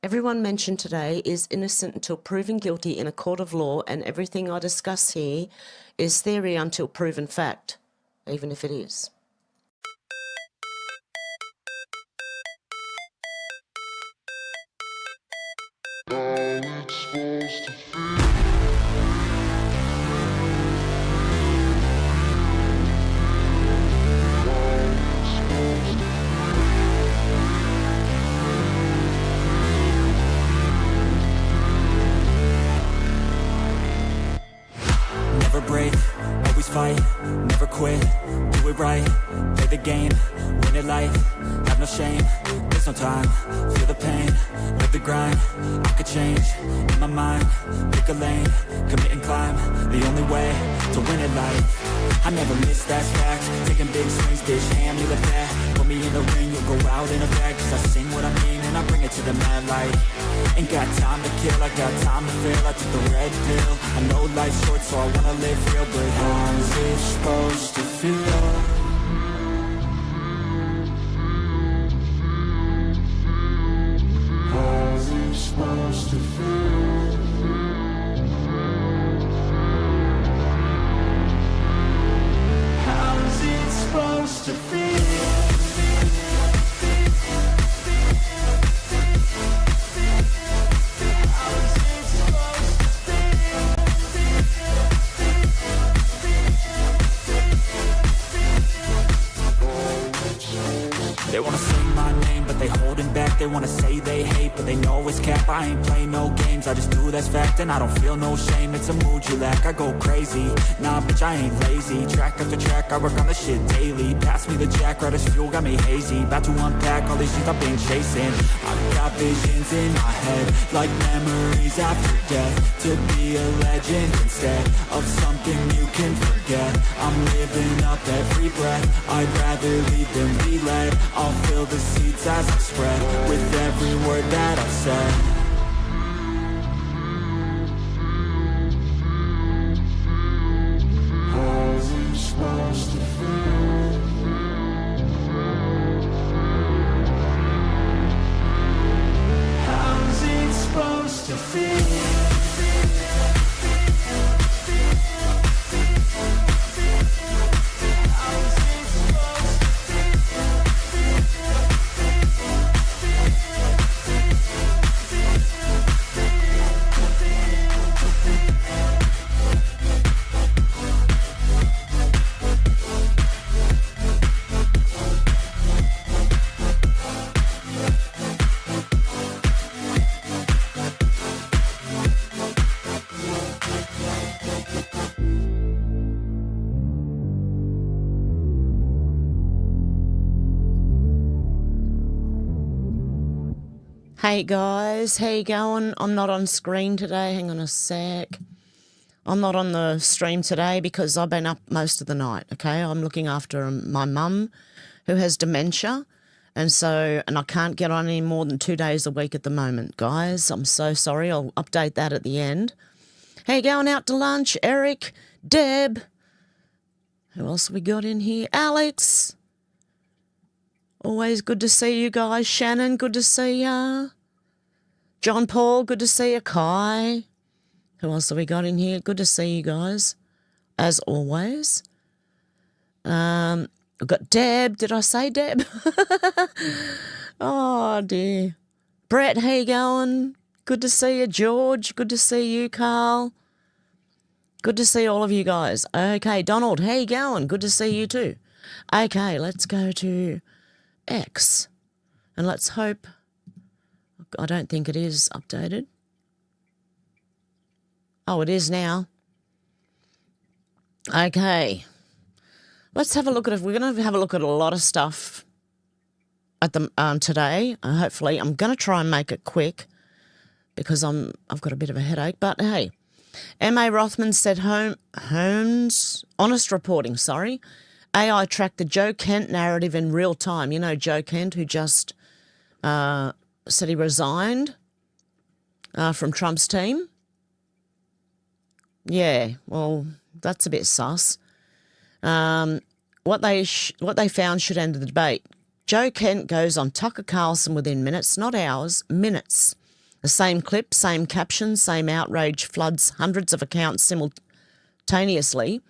Everyone mentioned today is innocent until proven guilty in a court of law, and everything I discuss here is theory until proven fact, even if it is. Never break, always fight, never quit, do it right, play the game, win it life, have no shame, there's no time, feel the pain, live the grind, I could change, in my mind, pick a lane, commit and climb, the only way to win it life, I never miss, that's fact, taking big swings, bitch, hand me the bat, put me in the ring, you'll go out in a bag, cause I sing what I mean and I bring it to the mad light. Ain't got time to kill, I got time to feel. I took the red pill, I know life's short so I wanna live real. But how's it supposed to feel? How's it supposed to feel? How's it supposed to feel? They wanna sing my name, but they holding back. They wanna say they hate, but they know it's cap. I ain't play no games, I just do that's fact. And I don't feel no shame, it's a mood you lack. I go crazy, nah bitch I ain't lazy. Track after track, I work on this shit daily. Pass me the jack, right as fuel, got me hazy. About to unpack all these things I've been chasing. I've got visions in my head, like memories after death. To be a legend instead of something you can forget. I'm living up every breath, I'd rather lead than be led. I'll fill the seats as I spread with every word that I've said. How's it supposed to feel? How's it supposed to feel? Hey guys, how you going? I'm not on screen today. Hang on a sec. I'm not on the stream today because I've been up most of the night, okay? I'm looking after my mum who has dementia, and I can't get on any more than 2 days a week at the moment, guys. I'm so sorry. I'll update that at the end. How you going out to lunch? Eric, Deb. Who else have we got in here? Alex. Always good to see you guys. Shannon, good to see ya. John Paul, good to see you. Kai. Who else have we got in here? Good to see you guys, as always. We've got Deb. Did I say Deb? Oh, dear. Brett, how you going? Good to see you. George, good to see you. Carl. Good to see all of you guys. Okay, Donald, how you going? Good to see you too. Okay, let's go to X. And let's hope, I don't think it is updated. Oh, it is now. Okay. Let's have a look at it. We're going to have a look at a lot of stuff at the today. Hopefully, I'm going to try and make it quick because I've got a bit of a headache. But hey, M.A. Rothman said Holmes honest reporting. Sorry, AI tracked the Joe Kent narrative in real time. You know Joe Kent, who just said he resigned from Trump's team. Yeah, well, that's a bit sus. What they found should end the debate. Joe Kent goes on Tucker Carlson within minutes, not hours, minutes, The same clip, same caption, same outrage floods hundreds of accounts simultaneously.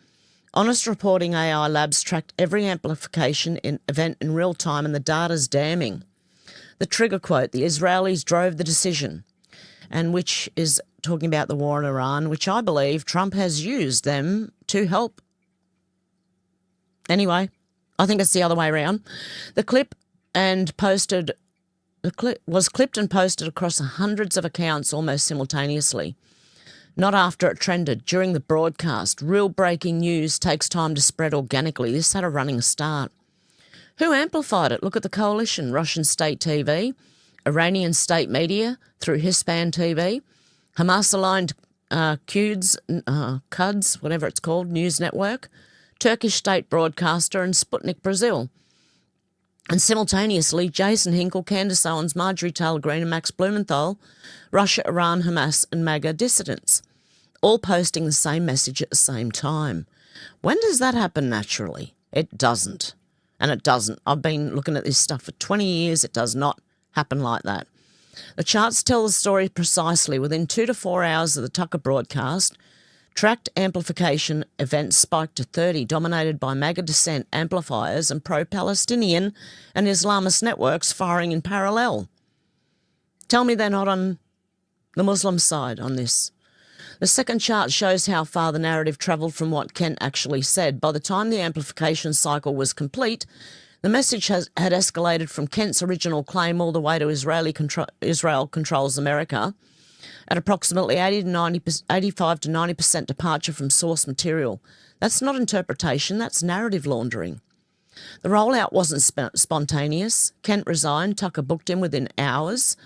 Honest Reporting AI Labs tracked every amplification event in real time, and the data's damning. The trigger quote, the Israelis drove the decision, and which is talking about the war in Iran, which I believe Trump has used them to help. Anyway, I think it's the other way around. The clip was clipped and posted across hundreds of accounts almost simultaneously. Not after it trended, during the broadcast. Real breaking news takes time to spread organically. This had a running start. Who amplified it? Look at the coalition. Russian state TV, Iranian state media through Hispan TV, Hamas-aligned Quds, whatever it's called, news network, Turkish state broadcaster, and Sputnik Brazil. And simultaneously, Jason Hinkle, Candace Owens, Marjorie Taylor Greene and Max Blumenthal, Russia, Iran, Hamas and MAGA dissidents, all posting the same message at the same time. When does that happen naturally? It doesn't. And it doesn't. I've been looking at this stuff for 20 years. It does not happen like that. The charts tell the story precisely. Within 2 to 4 hours of the Tucker broadcast, tracked amplification events spiked to 30, dominated by MAGA dissent amplifiers and pro-Palestinian and Islamist networks firing in parallel. Tell me they're not on the Muslim side on this. The second chart shows how far the narrative travelled from what Kent actually said. By the time the amplification cycle was complete, the message had escalated from Kent's original claim all the way to Israel controls America, at approximately 85 to 90% departure from source material. That's not interpretation, that's narrative laundering. The rollout wasn't spontaneous. Kent resigned, Tucker booked him within hours.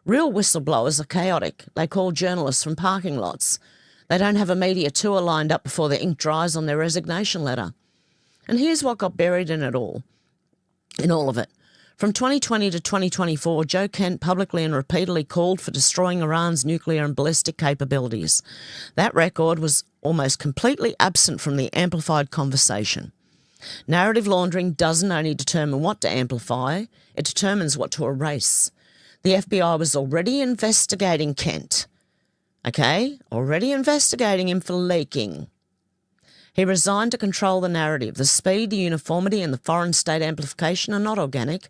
Real whistleblowers are chaotic. They call journalists from parking lots. They don't have a media tour lined up before the ink dries on their resignation letter. And here's what got buried in all of it. From 2020 to 2024, Joe Kent publicly and repeatedly called for destroying Iran's nuclear and ballistic capabilities. That record was almost completely absent from the amplified conversation. Narrative laundering doesn't only determine what to amplify, it determines what to erase. The FBI was already investigating Kent, already investigating him for leaking. He resigned to control the narrative. The speed, the uniformity and the foreign state amplification are not organic.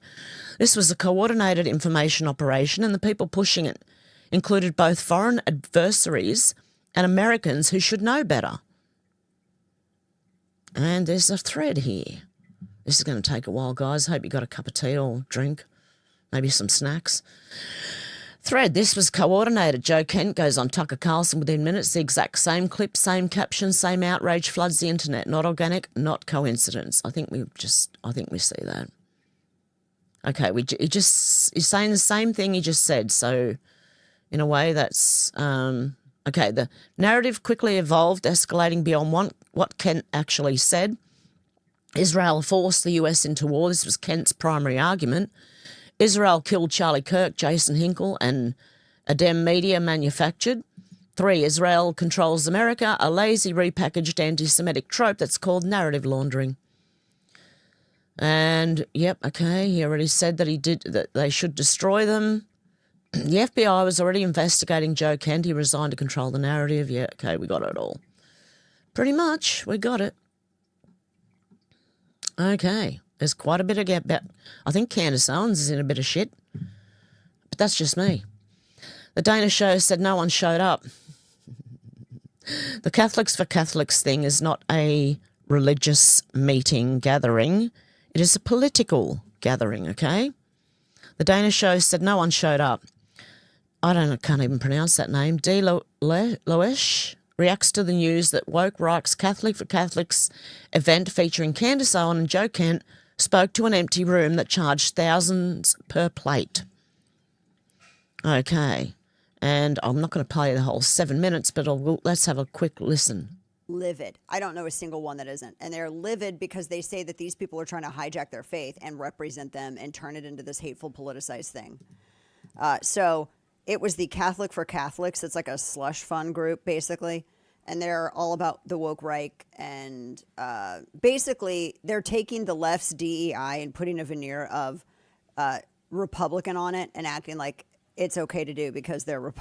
This was a coordinated information operation, and the people pushing it included both foreign adversaries and Americans who should know better. And there's a thread here. This is going to take a while, guys. Hope you got a cup of tea or drink, maybe some snacks. Thread, this was coordinated. Joe Kent goes on Tucker Carlson within minutes. The exact same clip, same caption, same outrage floods the internet. Not organic, not coincidence. I think we see that. Okay, he's saying the same thing he just said. So, in a way, that's okay. The narrative quickly evolved, escalating beyond what Kent actually said. Israel forced the US into war. This was Kent's primary argument. Israel killed Charlie Kirk, Jason Hinkle, and Adem Media manufactured. 3, Israel controls America, a lazy repackaged anti-Semitic trope that's called narrative laundering. And, he already said that they should destroy them. The FBI was already investigating Joe Kent. He resigned to control the narrative. We got it all. Pretty much, we got it. Okay. There's quite a bit about. I think Candace Owens is in a bit of shit, but that's just me. The Dana Show said no one showed up. The Catholics for Catholics thing is not a religious meeting gathering. It is a political gathering, okay? The Dana Show said no one showed up. I can't even pronounce that name. D. Loesch reacts to the news that Woke Reich's Catholic for Catholics event featuring Candace Owens and Joe Kent spoke to an empty room that charged thousands per plate. Okay, and I'm not going to play the whole 7 minutes, but let's have a quick listen. Livid. I don't know a single one that isn't. And they're livid because they say that these people are trying to hijack their faith and represent them and turn it into this hateful, politicized thing. So it was the Catholic for Catholics. It's like a slush fund group, basically. And they're all about the woke Reich. And basically, they're taking the left's DEI and putting a veneer of Republican on it and acting like it's okay to do because they're,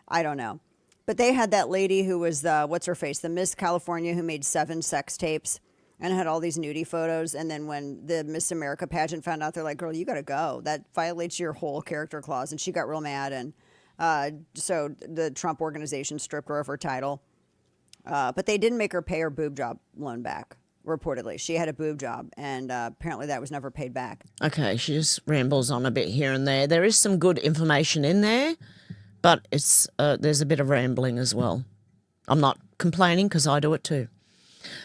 I don't know. But they had that lady who was the, what's her face, the Miss California who made 7 sex tapes and had all these nudie photos. And then when the Miss America pageant found out, they're like, girl, you got to go. That violates your whole character clause. And she got real mad. And so the Trump organization stripped her of her title. But they didn't make her pay her boob job loan back, reportedly. She had a boob job, and apparently that was never paid back. Okay, she just rambles on a bit here and there. There is some good information in there, but it's there's a bit of rambling as well. I'm not complaining because I do it too.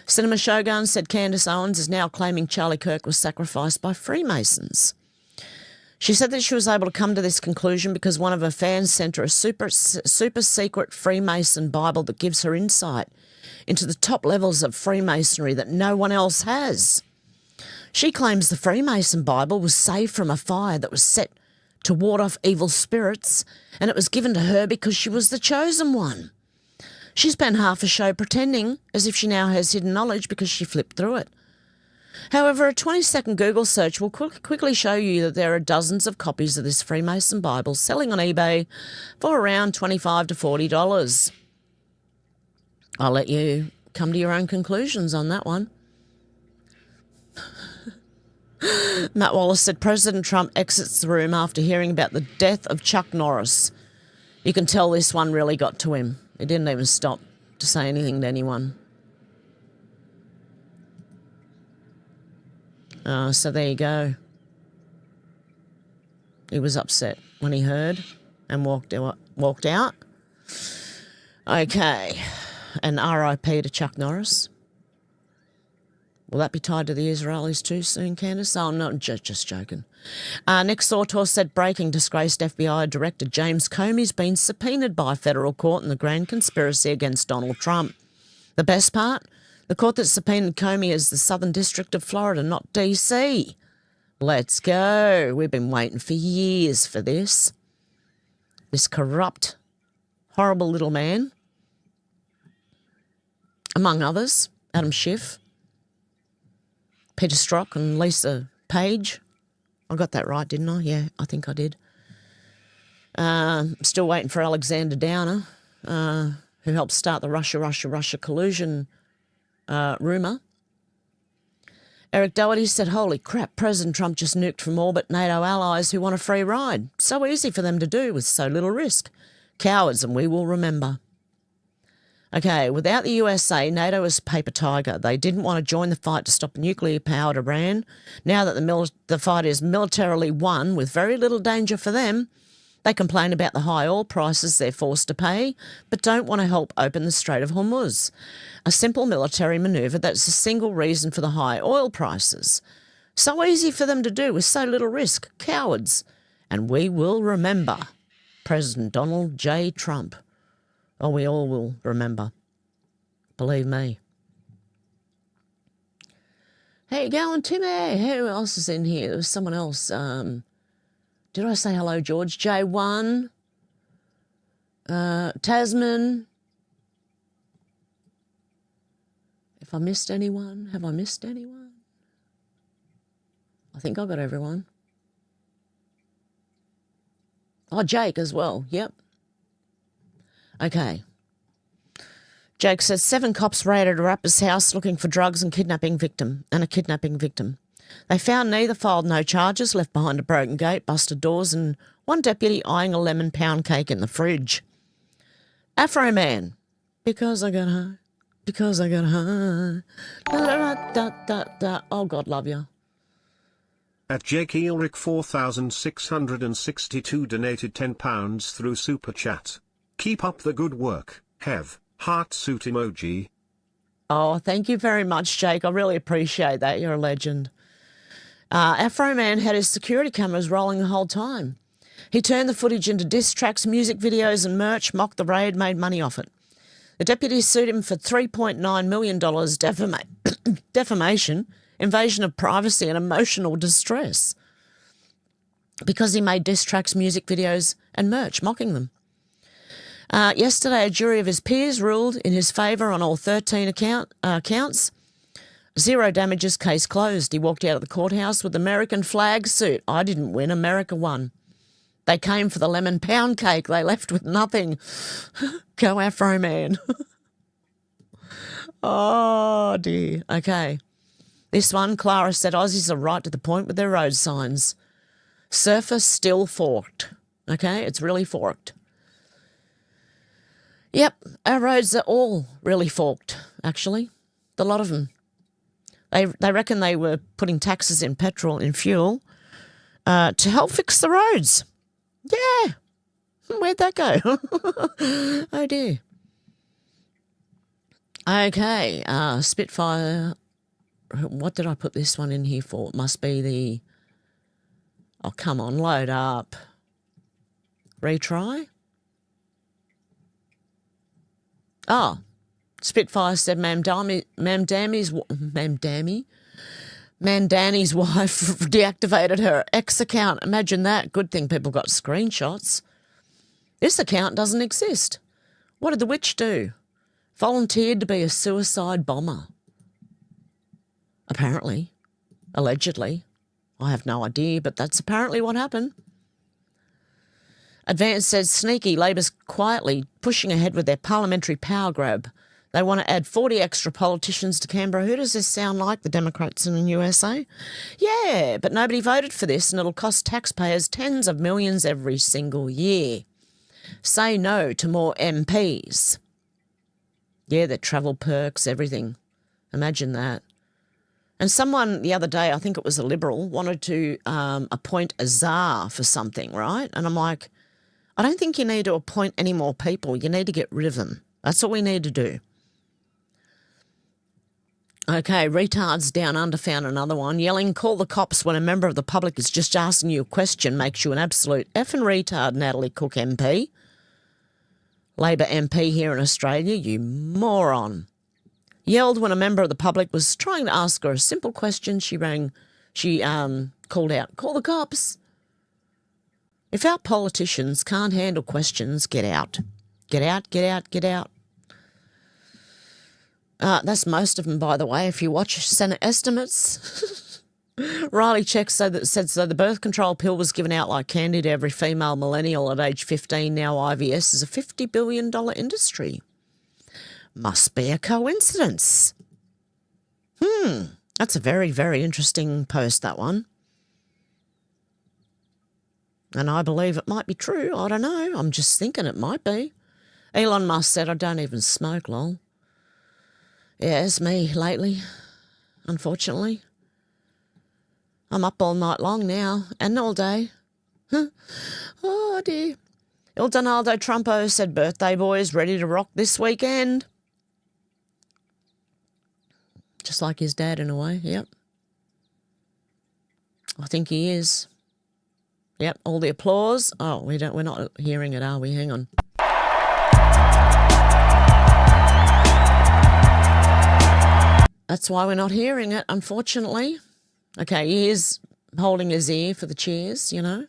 Cinema Shogun said Candace Owens is now claiming Charlie Kirk was sacrificed by Freemasons. She said that she was able to come to this conclusion because one of her fans sent her a super secret Freemason Bible that gives her insight into the top levels of Freemasonry that no one else has. She claims the Freemason Bible was saved from a fire that was set to ward off evil spirits, and it was given to her because she was the chosen one. She spent half a show pretending as if she now has hidden knowledge because she flipped through it. However, a 20-second Google search will quickly show you that there are dozens of copies of this Freemason Bible selling on eBay for around $25 to $40. I'll let you come to your own conclusions on that one. Matt Wallace said President Trump exits the room after hearing about the death of Chuck Norris. You can tell this one really got to him. He didn't even stop to say anything to anyone. So there you go. He was upset when he heard and walked out. Okay. And RIP to Chuck Norris. Will that be tied to the Israelis too soon, Candace? Oh, no, just joking. Nick Sautor said breaking disgraced FBI Director James Comey's been subpoenaed by a federal court in the grand conspiracy against Donald Trump. The best part? The court that subpoenaed Comey is the Southern District of Florida, not D.C. Let's go. We've been waiting for years for this. This corrupt, horrible little man, among others, Adam Schiff, Peter Strzok and Lisa Page. I got that right, didn't I? Yeah, I think I did. Still waiting for Alexander Downer, who helped start the Russia collusion rumour. Eric Doherty said, holy crap, President Trump just nuked from orbit NATO allies who want a free ride. So easy for them to do with so little risk. Cowards, and we will remember. Okay, without the USA, NATO is a paper tiger. They didn't want to join the fight to stop nuclear-powered Iran. Now that the fight is militarily won with very little danger for them, they complain about the high oil prices they're forced to pay, but don't want to help open the Strait of Hormuz. A simple military manoeuvre that's the single reason for the high oil prices. So easy for them to do with so little risk. Cowards. And we will remember President Donald J. Trump. Oh, we all will remember. Believe me. How you going, Timmy? Who else is in here? There was someone else. Did I say hello, George? J1. Tasman. If I missed anyone, have I missed anyone? I think I got everyone. Oh, Jake as well. Yep. Okay. Jake says 7 cops raided a rapper's house looking for drugs and a kidnapping victim. They found neither, filed no charges, left behind a broken gate, busted doors, and one deputy eyeing a lemon pound cake in the fridge. Afro Man. Because I got high. Oh, God love you. At Jake Elric 4662 donated £10 through Super Chat. Keep up the good work, Hev. Heart suit emoji. Oh, thank you very much, Jake. I really appreciate that. You're a legend. Afro Man had his security cameras rolling the whole time. He turned the footage into diss tracks, music videos and merch, mocked the raid, made money off it. The deputy sued him for $3.9 million defamation, invasion of privacy and emotional distress because he made diss tracks, music videos and merch, mocking them. Yesterday, a jury of his peers ruled in his favour on all 13 counts. 0 damages, case closed. He walked out of the courthouse with American flag suit. I didn't win, America won. They came for the lemon pound cake. They left with nothing. Go Afro Man. Oh, dear. Okay. This one, Clara said, Aussies are right to the point with their road signs. Surface still forked. Okay, it's really forked. Yep, our roads are all really forked, actually. A lot of them. They reckon they were putting taxes in petrol and fuel to help fix the roads. Yeah. Where'd that go? Oh, dear. Okay, Spitfire. What did I put this one in here for? It must be the... Oh, come on, load up. Retry? Oh, Spitfire said Mandani's wife deactivated her X account. Imagine that. Good thing people got screenshots. This account doesn't exist. What did the witch do? Volunteered to be a suicide bomber. Apparently. Allegedly. I have no idea, but that's apparently what happened. Advance says sneaky Labor's quietly pushing ahead with their parliamentary power grab. They want to add 40 extra politicians to Canberra. Who does this sound like? The Democrats in the USA? Yeah, but nobody voted for this and it'll cost taxpayers tens of millions every single year. Say no to more MPs. Yeah, their travel perks, everything. Imagine that. And someone the other day, I think it was a Liberal, wanted to appoint a czar for something, right? And I'm like, I don't think you need to appoint any more people. You need to get rid of them. That's what we need to do. Okay, retards down under found another one. Yelling, call the cops when a member of the public is just asking you a question makes you an absolute effing retard, Natalie Cook MP. Labor MP here in Australia, you moron. Yelled when a member of the public was trying to ask her a simple question. She called out, call the cops. If our politicians can't handle questions, get out. Get out, get out, get out. That's most of them, by the way. If you watch Senate estimates, Riley Check said the birth control pill was given out like candy to every female millennial at age 15. Now IVS is a $50 billion industry. Must be a coincidence. That's a very, very interesting post, that one. And I believe it might be true. I don't know. I'm just thinking it might be. Elon Musk said, I don't even smoke, lol. Yeah, it's me lately, unfortunately. I'm up all night long now and all day. Oh, dear. Il Donaldo Trumpo said, birthday boys ready to rock this weekend. Just like his dad in a way, yep. I think he is. Yep, all the applause. Oh, we're not hearing it, are we? Hang on. That's why we're not hearing it, unfortunately. Okay, he is holding his ear for the cheers, you know.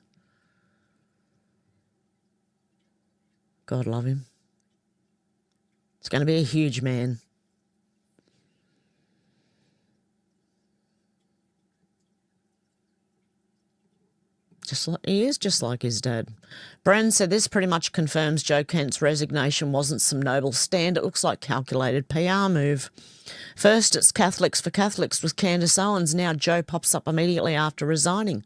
God love him. It's going to be a huge man. He is just like his dad. Bren said this pretty much confirms Joe Kent's resignation wasn't some noble stand. It looks like calculated PR move. First, it's Catholics for Catholics with Candace Owens. Now Joe pops up immediately after resigning.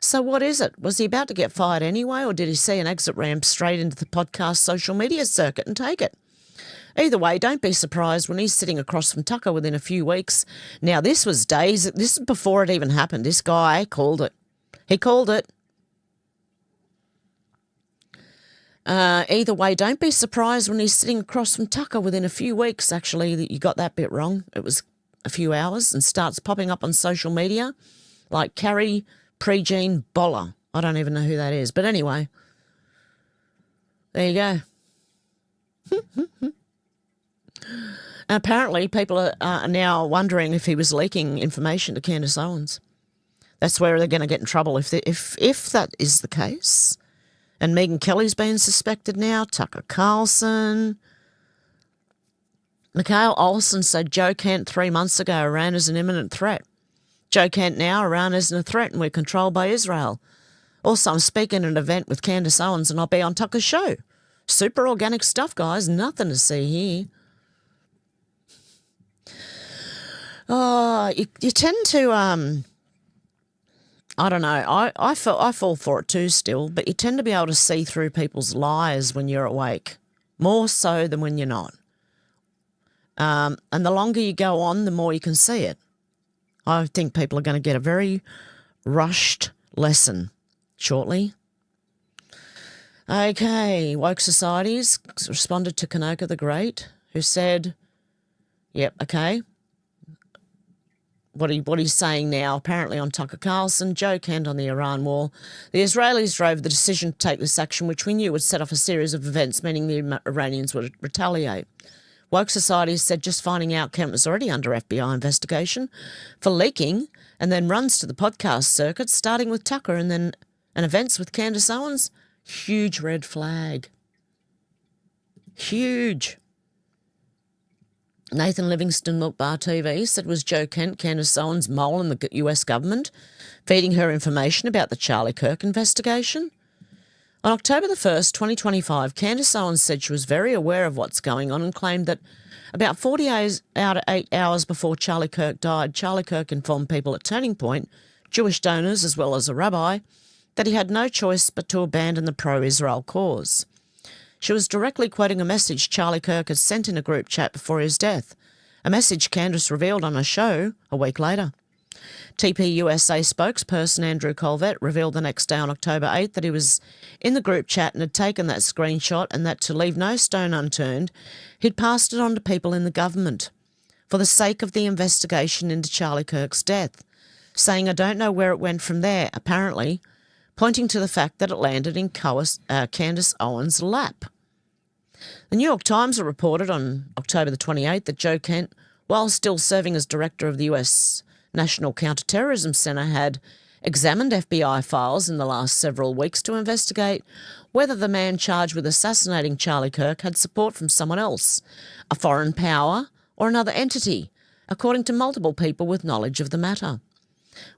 So what is it? Was he about to get fired anyway, or did he see an exit ramp straight into the podcast social media circuit and take it? Either way, don't be surprised when he's sitting across from Tucker within a few weeks. Now, this was days. This is before it even happened. This guy called it. He called it. Either way, don't be surprised when he's sitting across from Tucker within a few weeks. Actually, you got that bit wrong. It was a few hours and starts popping up on social media like Carrie Prejean Boller. I don't even know who that is. But anyway, there you go. And apparently people are now wondering if he was leaking information to Candace Owens. That's where they're going to get in trouble if that is the case. And Megyn Kelly's been suspected now, Tucker Carlson. Mikhail Olsen said Joe Kent 3 months ago Iran is an imminent threat. Joe Kent now, Iran isn't a threat and we're controlled by Israel. Also, I'm speaking at an event with Candace Owens and I'll be on Tucker's show. Super organic stuff, guys. Nothing to see here. Oh, you tend to, I don't know, I fall for it too still, but you tend to be able to see through people's lies when you're awake, more so than when you're not. And the longer you go on, the more you can see it. I think people are going to get a very rushed lesson shortly. Okay, woke societies responded to Kanoka the Great, who said, yep, okay. What he's saying now, apparently on Tucker Carlson, Joe Kent on the Iran war. The Israelis drove the decision to take this action, which we knew would set off a series of events, meaning the Iranians would retaliate. Woke Society said just finding out Kent was already under FBI investigation for leaking, and then runs to the podcast circuit, starting with Tucker and events with Candace Owens. Huge red flag. Huge. Nathan Livingston, Milk Bar TV, said was Joe Kent, Candace Owens' mole in the US government, feeding her information about the Charlie Kirk investigation. On October the 1st, 2025, Candace Owens said she was very aware of what's going on and claimed that about 48 hours before Charlie Kirk died, Charlie Kirk informed people at Turning Point, Jewish donors as well as a rabbi, that he had no choice but to abandon the pro-Israel cause. She was directly quoting a message Charlie Kirk had sent in a group chat before his death, a message Candace revealed on her show a week later. TPUSA spokesperson Andrew Colvett revealed the next day on October 8th that he was in the group chat and had taken that screenshot, and that to leave no stone unturned, he'd passed it on to people in the government for the sake of the investigation into Charlie Kirk's death, saying, I don't know where it went from there, apparently, pointing to the fact that it landed in Candace Owens' lap. The New York Times reported on October the 28th that Joe Kent, while still serving as director of the US National Counterterrorism Center, had examined FBI files in the last several weeks to investigate whether the man charged with assassinating Charlie Kirk had support from someone else, a foreign power or another entity, according to multiple people with knowledge of the matter,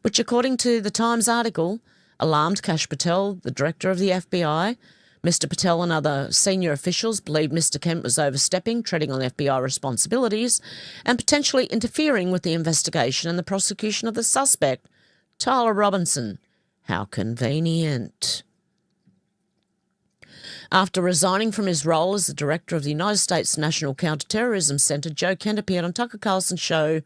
which, according to the Times article, alarmed Kash Patel, the director of the FBI. Mr. Patel and other senior officials believed Mr. Kent was overstepping, treading on FBI responsibilities, and potentially interfering with the investigation and the prosecution of the suspect, Tyler Robinson. How convenient. After resigning from his role as the director of the United States National Counterterrorism Center, Joe Kent appeared on Tucker Carlson's show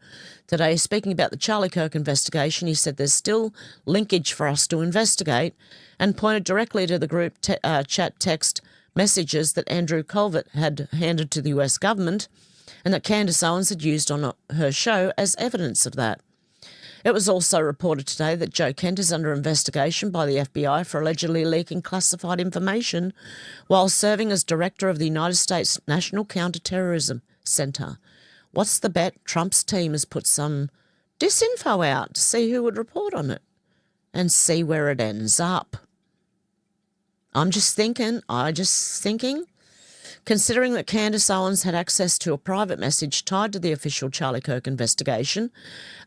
today speaking about the Charlie Kirk investigation. He said there's still linkage for us to investigate and pointed directly to the group chat text messages that Andrew Colvett had handed to the US government and that Candace Owens had used on her show as evidence of that. It was also reported today that Joe Kent is under investigation by the FBI for allegedly leaking classified information while serving as director of the United States National Counterterrorism Center. What's the bet? Trump's team has put some disinfo out to see who would report on it and see where it ends up. I'm just thinking, considering that Candace Owens had access to a private message tied to the official Charlie Kirk investigation,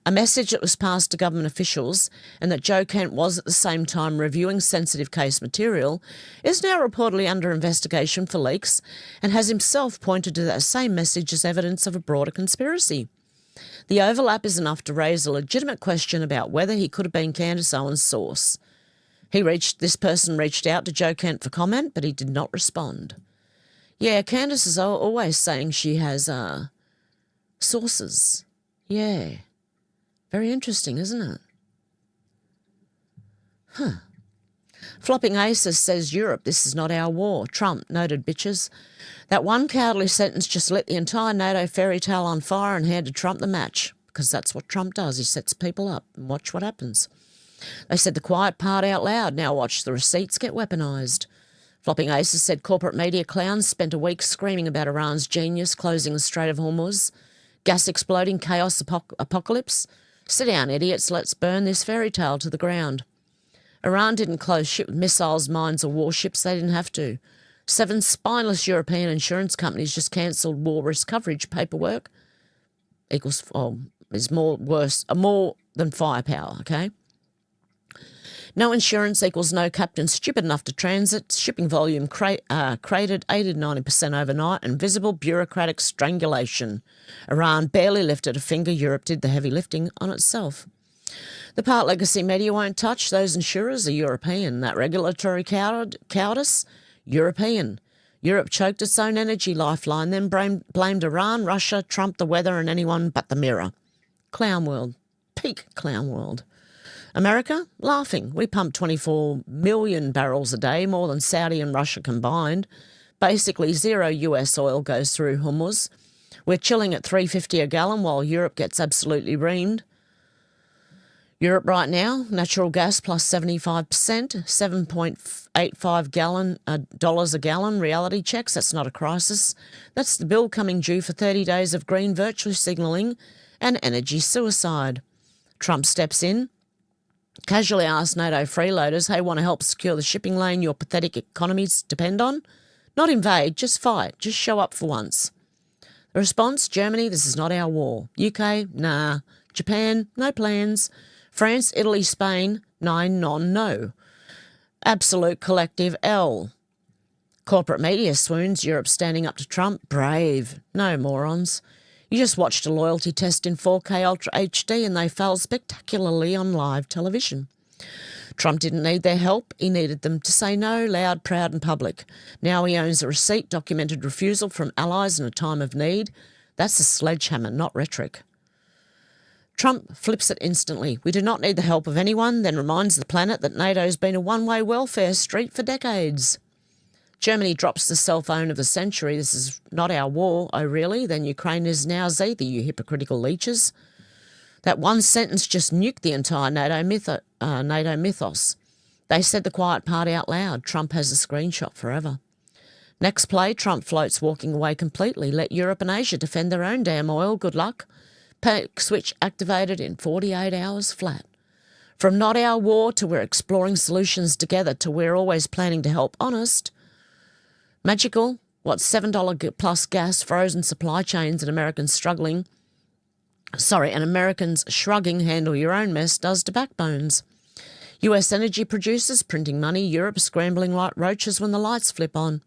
a message that was passed to government officials, and that Joe Kent was at the same time reviewing sensitive case material, is now reportedly under investigation for leaks and has himself pointed to that same message as evidence of a broader conspiracy. The overlap is enough to raise a legitimate question about whether he could have been Candace Owens' source. This person reached out to Joe Kent for comment, but he did not respond. Yeah, Candace is always saying she has sources. Yeah. Very interesting, isn't it? Flopping Aces says Europe, this is not our war. Trump, noted bitches. That one cowardly sentence just lit the entire NATO fairy tale on fire and handed Trump the match, because that's what Trump does. He sets people up and watch what happens. They said the quiet part out loud. Now watch the receipts get weaponised. Flopping Aces said corporate media clowns spent a week screaming about Iran's genius closing the Strait of Hormuz. Gas exploding, chaos, apocalypse. Sit down, idiots. Let's burn this fairy tale to the ground. Iran didn't close ship with missiles, mines or warships. They didn't have to. 7 spineless European insurance companies just cancelled war risk coverage paperwork. Is more than firepower, okay? No insurance equals no captain stupid enough to transit. Shipping volume cratered 80-90% overnight. And visible bureaucratic strangulation. Iran barely lifted a finger. Europe did the heavy lifting on itself. The part legacy media won't touch. Those insurers are European. That regulatory cowardice, European. Europe choked its own energy lifeline, then blamed Iran, Russia, Trump, the weather, and anyone but the mirror. Clown world. Peak clown world. America? Laughing. We pump 24 million barrels a day, more than Saudi and Russia combined. Basically, zero US oil goes through Hormuz. We're chilling at $3.50 a gallon while Europe gets absolutely reamed. Europe right now, natural gas plus 75%, $7.85 dollars a gallon, reality checks. That's not a crisis. That's the bill coming due for 30 days of green virtue signalling and energy suicide. Trump steps in. Casually asked NATO freeloaders, hey, want to help secure the shipping lane your pathetic economies depend on? Not invade, just fight. Just show up for once. The response, Germany, this is not our war. UK, nah. Japan, no plans. France, Italy, Spain, no. Absolute collective L. Corporate media swoons, Europe standing up to Trump, brave. No, morons. You just watched a loyalty test in 4K Ultra HD and they failed spectacularly on live television. Trump didn't need their help. He needed them to say no, loud, proud and public. Now he owns a receipt, documented refusal from allies in a time of need. That's a sledgehammer, not rhetoric. Trump flips it instantly. We do not need the help of anyone, then reminds the planet that NATO's been a one-way welfare street for decades. Germany drops the cell phone of the century. This is not our war. Oh, really? Then Ukraine is now either, you hypocritical leeches. That one sentence just nuked the entire NATO mythos. They said the quiet part out loud. Trump has a screenshot forever. Next play, Trump floats walking away completely. Let Europe and Asia defend their own damn oil. Good luck. Panic switch activated in 48 hours flat. From not our war to we're exploring solutions together to we're always planning to help honest. Magical, what $7 plus gas, frozen supply chains and Americans shrugging handle your own mess does to backbones. US energy producers printing money, Europe scrambling like roaches when the lights flip on.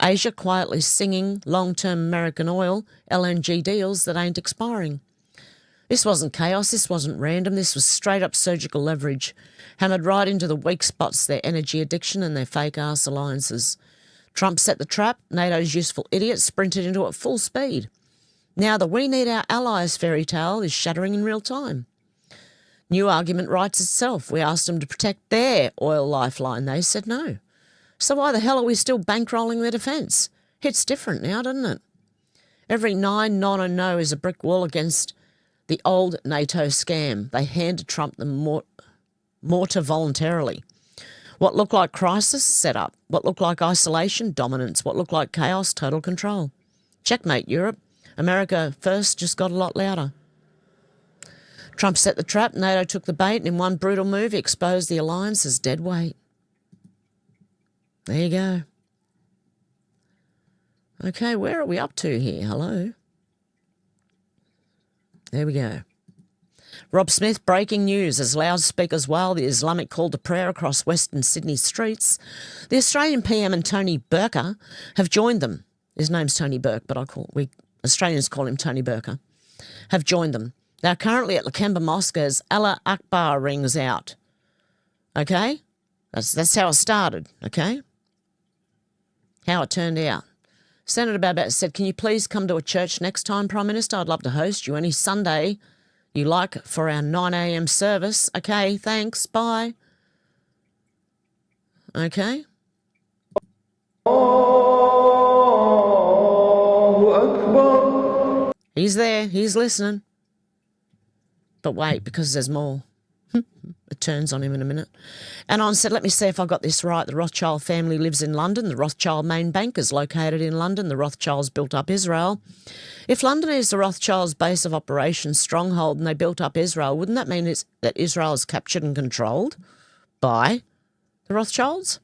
Asia quietly singing long-term American oil, LNG deals that ain't expiring. This wasn't chaos, this wasn't random, this was straight-up surgical leverage, hammered right into the weak spots, their energy addiction and their fake-ass alliances. Trump set the trap, NATO's useful idiots sprinted into it full speed. Now the we need our allies fairy tale is shattering in real time. New argument writes itself. We asked them to protect their oil lifeline. They said no. So why the hell are we still bankrolling their defence? Hits different now, doesn't it? Every nine non and no is a brick wall against the old NATO scam. They handed Trump the mortar voluntarily. What looked like crisis, set up. What looked like isolation, dominance. What looked like chaos, total control. Checkmate, Europe. America first just got a lot louder. Trump set the trap, NATO took the bait, and in one brutal move he exposed the alliance as dead weight. There you go. Okay, where are we up to here? Hello? There we go. Rob Smith, breaking news. As loudspeakers wail the Islamic call to prayer across Western Sydney streets, the Australian PM and Tony Burker have joined them. His name's Tony Burke, but we Australians call him Tony Burker. Have joined them. They're currently at Lakemba Mosque as Allah Akbar rings out. Okay? That's how it started, okay? How it turned out. Senator Babette said, can you please come to a church next time, Prime Minister? I'd love to host you any Sunday you like for our 9 a.m. service. Okay, thanks, bye. Okay. He's there, he's listening. But wait, because there's more. It turns on him in a minute. Anon said, let me see if I got this right. The Rothschild family lives in London. The Rothschild main bank is located in London. The Rothschilds built up Israel. If London is the Rothschilds' base of operations, stronghold, and they built up Israel, wouldn't that mean that Israel is captured and controlled by the Rothschilds?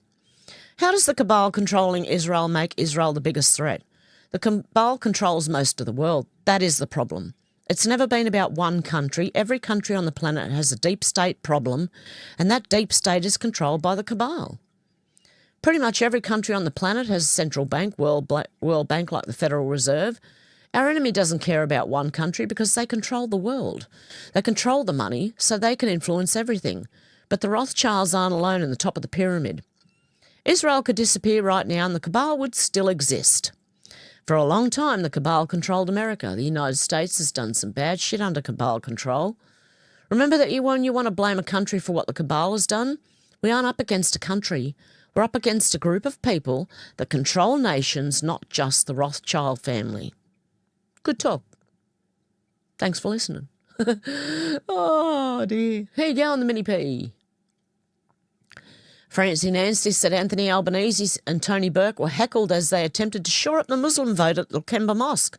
How does the cabal controlling Israel make Israel the biggest threat? The cabal controls most of the world. That is the problem. It's never been about one country. Every country on the planet has a deep state problem, and that deep state is controlled by the cabal. Pretty much every country on the planet has a central bank, World Bank like the Federal Reserve. Our enemy doesn't care about one country because they control the world. They control the money, so they can influence everything. But the Rothschilds aren't alone in the top of the pyramid. Israel could disappear right now and the cabal would still exist. For a long time, the cabal controlled America. The United States has done some bad shit under cabal control. Remember that when you want to blame a country for what the cabal has done, we aren't up against a country. We're up against a group of people that control nations, not just the Rothschild family. Good talk. Thanks for listening. Oh, dear. Here you go on the mini-P. Francie Nancy said Anthony Albanese and Tony Burke were heckled as they attempted to shore up the Muslim vote at the Lakemba Mosque.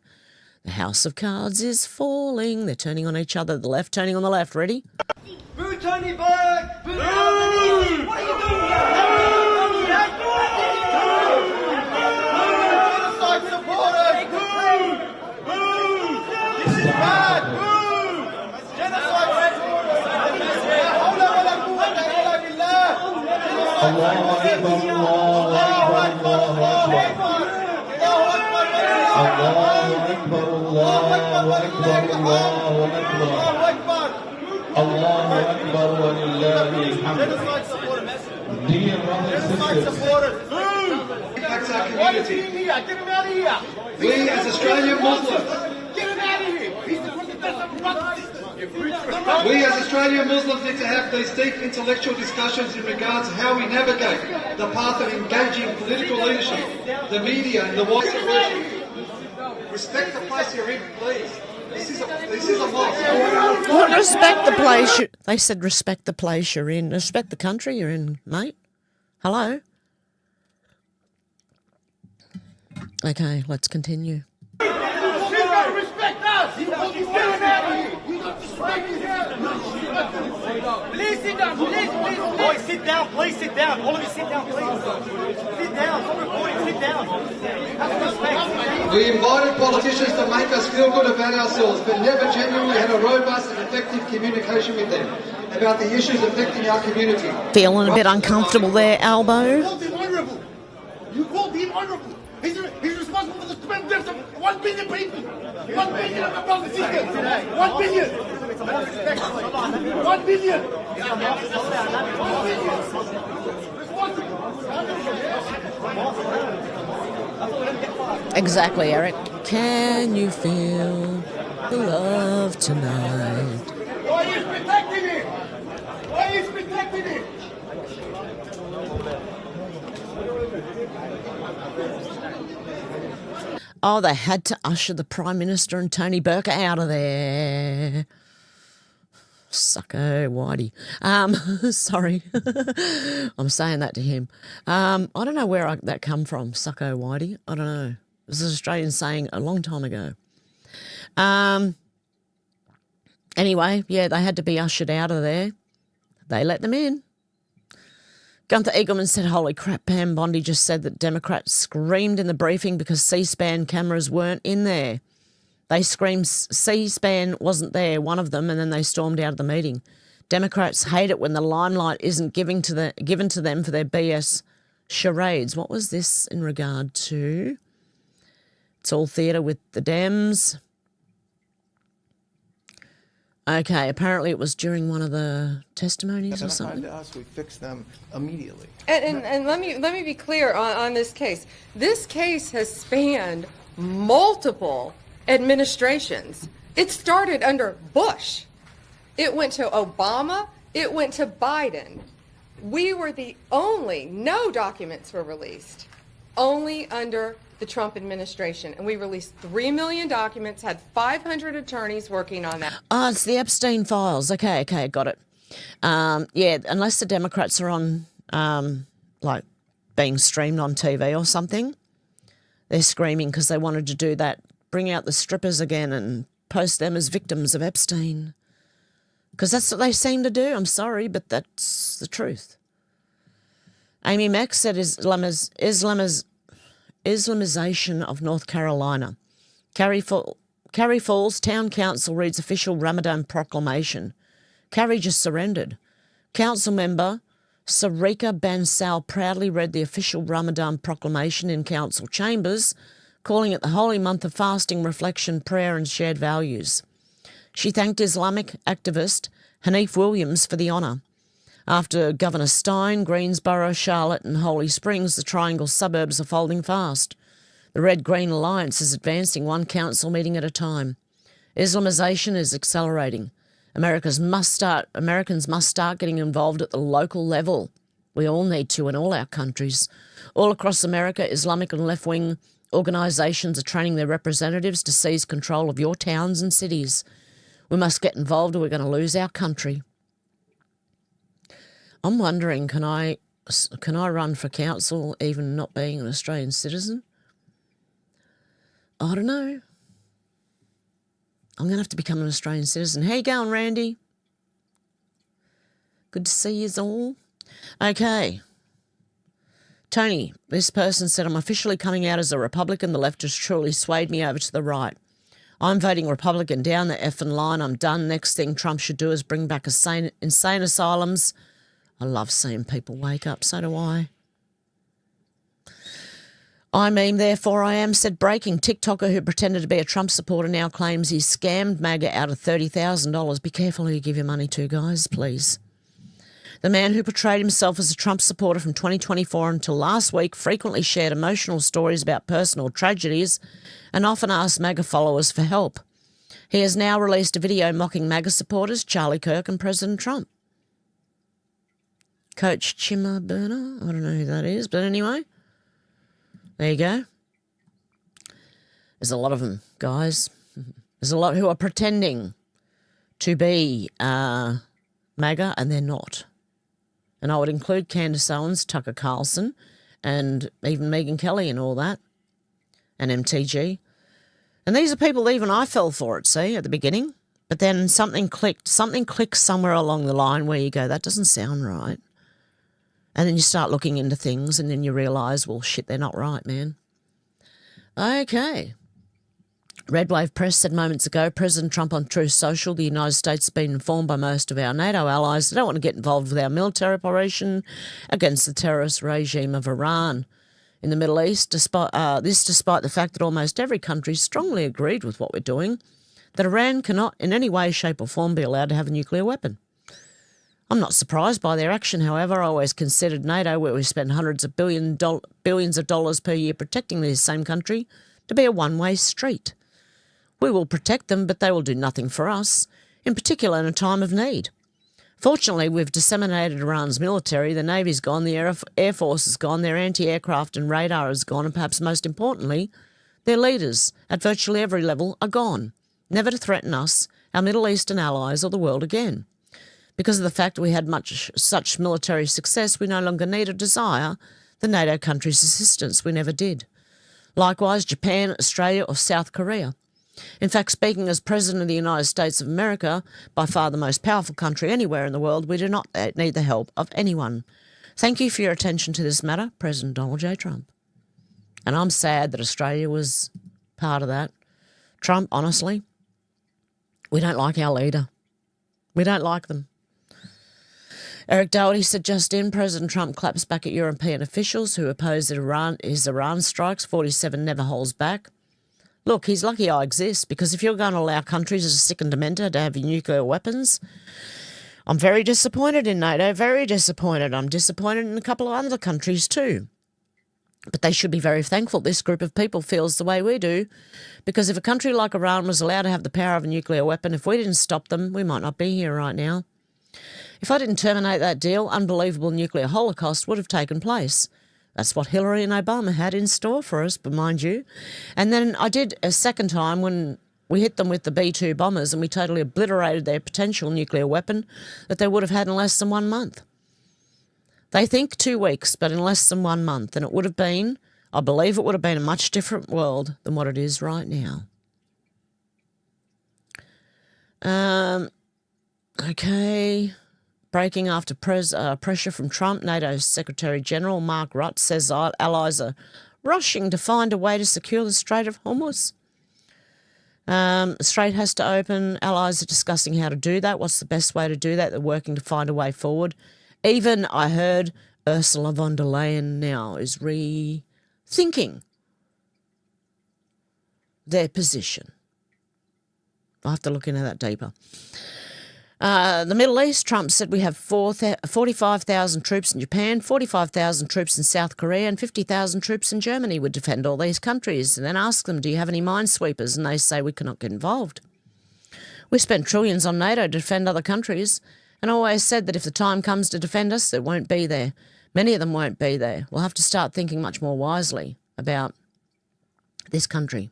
The house of cards is falling. They're turning on each other. The left turning on the left. Ready? Boo Tony Burke! Boo Albanese! What are you doing here? Genocide supporters! Boo! Boo! This is bad! Boo! Genocide supporters! الله أكبر الله أكبر الله أكبر الله أكبر الله أكبر الله أكبر ولله الحمد. Dear brothers and sisters, That's our community. Get him out of here! we as Australian Muslims, Get him out of here! He's the we as Australian Muslims need to have these deep intellectual discussions in regards to how we navigate the path of engaging political leadership, the media and the wider world. Respect the place you're in, please. This is a mosque. What, respect the place they said respect the place you're in. Respect the country you're in, mate. Hello? Okay, let's continue. She's got to respect us! Get him out of here! You got to respect us! Please sit down, please. Boys, sit down, please sit down. All of you sit down, please. Sit down, stop recording, sit down. Have respect. We invited politicians to make us feel good about ourselves, but never genuinely had a robust and effective communication with them about the issues affecting our community. Feeling a bit uncomfortable there, Albo? You called him honourable. You called him honourable. He's responsible for the spend deaths of 1 billion people. 1 billion of our brothers and sisters. 1 billion. 1 billion. 1 billion. Exactly, Eric. Can you feel the love tonight? Why is protecting him? Why is protecting him? Oh, they had to usher the Prime Minister and Tony Burke out of there. Sucko Whitey. Sorry. I'm saying that to him. I don't know where that come from, Sucko Whitey. I don't know. It was an Australian saying a long time ago. Anyway, yeah, they had to be ushered out of there. They let them in. Gunther Eagleman said, holy crap, Pam Bondi just said that Democrats screamed in the briefing because C-SPAN cameras weren't in there. They screamed C-SPAN wasn't there, one of them, and then they stormed out of the meeting. Democrats hate it when the limelight isn't given to them for their BS charades. What was this in regard to? It's all theatre with the Dems. Okay, apparently it was during one of the testimonies or something. To us, we fix them immediately. And let me be clear on this case. This case has spanned multiple administrations. It started under Bush. It went to Obama. It went to Biden. We were the only, no documents were released, only under the Trump administration. And we released 3 million documents, had 500 attorneys working on that. Oh, it's the Epstein files. Okay, got it. Yeah, unless the Democrats are on, like, being streamed on TV or something, they're screaming because they wanted to do that, bring out the strippers again and post them as victims of Epstein. Because that's what they seem to do. I'm sorry, but that's the truth. Amy Mack said Islamization of North Carolina. Careful Carrie Falls Town Council reads official Ramadan proclamation. Carrie just surrendered. Council member Sarika Bansal proudly read the official Ramadan proclamation in council chambers, calling it the holy month of fasting, reflection, prayer and shared values. She thanked Islamic activist Hanif Williams for the honour. After Governor Stein, Greensboro, Charlotte and Holy Springs, the Triangle suburbs are folding fast. The Red-Green Alliance is advancing one council meeting at a time. Islamisation is accelerating. Americans must start getting involved at the local level. We all need to in all our countries. All across America, Islamic and left-wing organisations are training their representatives to seize control of your towns and cities. We must get involved or we're going to lose our country. I'm wondering, can I run for council even not being an Australian citizen? I don't know. I'm going to have to become an Australian citizen. How you going, Randy? Good to see you all. Okay. Tony, this person said, I'm officially coming out as a Republican. The left has truly swayed me over to the right. I'm voting Republican down the effing line. I'm done. Next thing Trump should do is bring back insane asylums. I love seeing people wake up. So do I. I mean, therefore I am, said breaking. TikToker who pretended to be a Trump supporter now claims he scammed MAGA out of $30,000. Be careful who you give your money to, guys, please. The man who portrayed himself as a Trump supporter from 2024 until last week frequently shared emotional stories about personal tragedies and often asked MAGA followers for help. He has now released a video mocking MAGA supporters, Charlie Kirk and President Trump. Coach Chima Burner, I don't know who that is, but anyway, there you go. There's a lot of them, guys. There's a lot who are pretending to be MAGA and they're not. And I would include Candace Owens, Tucker Carlson, and even Megyn Kelly and all that, and MTG. And these are people even I fell for it, see, at the beginning. But then something clicked somewhere along the line where you go, that doesn't sound right. And then you start looking into things and then you realise, well, shit, they're not right, man. Okay. Red Wave Press said moments ago, President Trump on Truth Social, the United States has been informed by most of our NATO allies they don't want to get involved with our military operation against the terrorist regime of Iran in the Middle East, despite the fact that almost every country strongly agreed with what we're doing, that Iran cannot in any way, shape or form be allowed to have a nuclear weapon. I'm not surprised by their action, however. I always considered NATO, where we spend hundreds of billions of dollars per year protecting this same country, to be a one-way street. We will protect them, but they will do nothing for us, in particular in a time of need. Fortunately, we've disseminated Iran's military. The Navy's gone, the Air Force is gone, their anti-aircraft and radar is gone, and perhaps most importantly, their leaders at virtually every level are gone, never to threaten us, our Middle Eastern allies or the world again. Because of the fact we had such military success, we no longer need or desire the NATO countries' assistance. We never did. Likewise, Japan, Australia or South Korea. In fact, speaking as President of the United States of America, by far the most powerful country anywhere in the world, we do not need the help of anyone. Thank you for your attention to this matter, President Donald J. Trump. And I'm sad that Australia was part of that. Trump, honestly, we don't like our leader. We don't like them. Eric Doherty said just in, President Trump claps back at European officials who oppose his Iran strikes. 47 never holds back. Look, he's lucky I exist, because if you're going to allow countries as sick and demented to have nuclear weapons, I'm very disappointed in NATO, very disappointed. I'm disappointed in a couple of other countries too. But they should be very thankful this group of people feels the way we do, because if a country like Iran was allowed to have the power of a nuclear weapon, if we didn't stop them, we might not be here right now. If I didn't terminate that deal, unbelievable nuclear holocaust would have taken place. That's what Hillary and Obama had in store for us, but mind you. And then I did a second time when we hit them with the B-2 bombers and we totally obliterated their potential nuclear weapon that they would have had in less than 1 month. They think 2 weeks, but in less than 1 month. And it would have been, I believe it would have been a much different world than what it is right now. Okay. Breaking after pressure from Trump, NATO's Secretary-General Mark Rutte says allies are rushing to find a way to secure the Strait of Hormuz. Strait has to open. Allies are discussing how to do that. What's the best way to do that? They're working to find a way forward. Even, I heard, Ursula von der Leyen now is rethinking their position. I'll have to look into that deeper. The Middle East, Trump said we have 45,000 troops in Japan, 45,000 troops in South Korea and 50,000 troops in Germany would defend all these countries. And then ask them, do you have any minesweepers? And they say we cannot get involved. We spent trillions on NATO to defend other countries and always said that if the time comes to defend us, it won't be there. Many of them won't be there. We'll have to start thinking much more wisely about this country.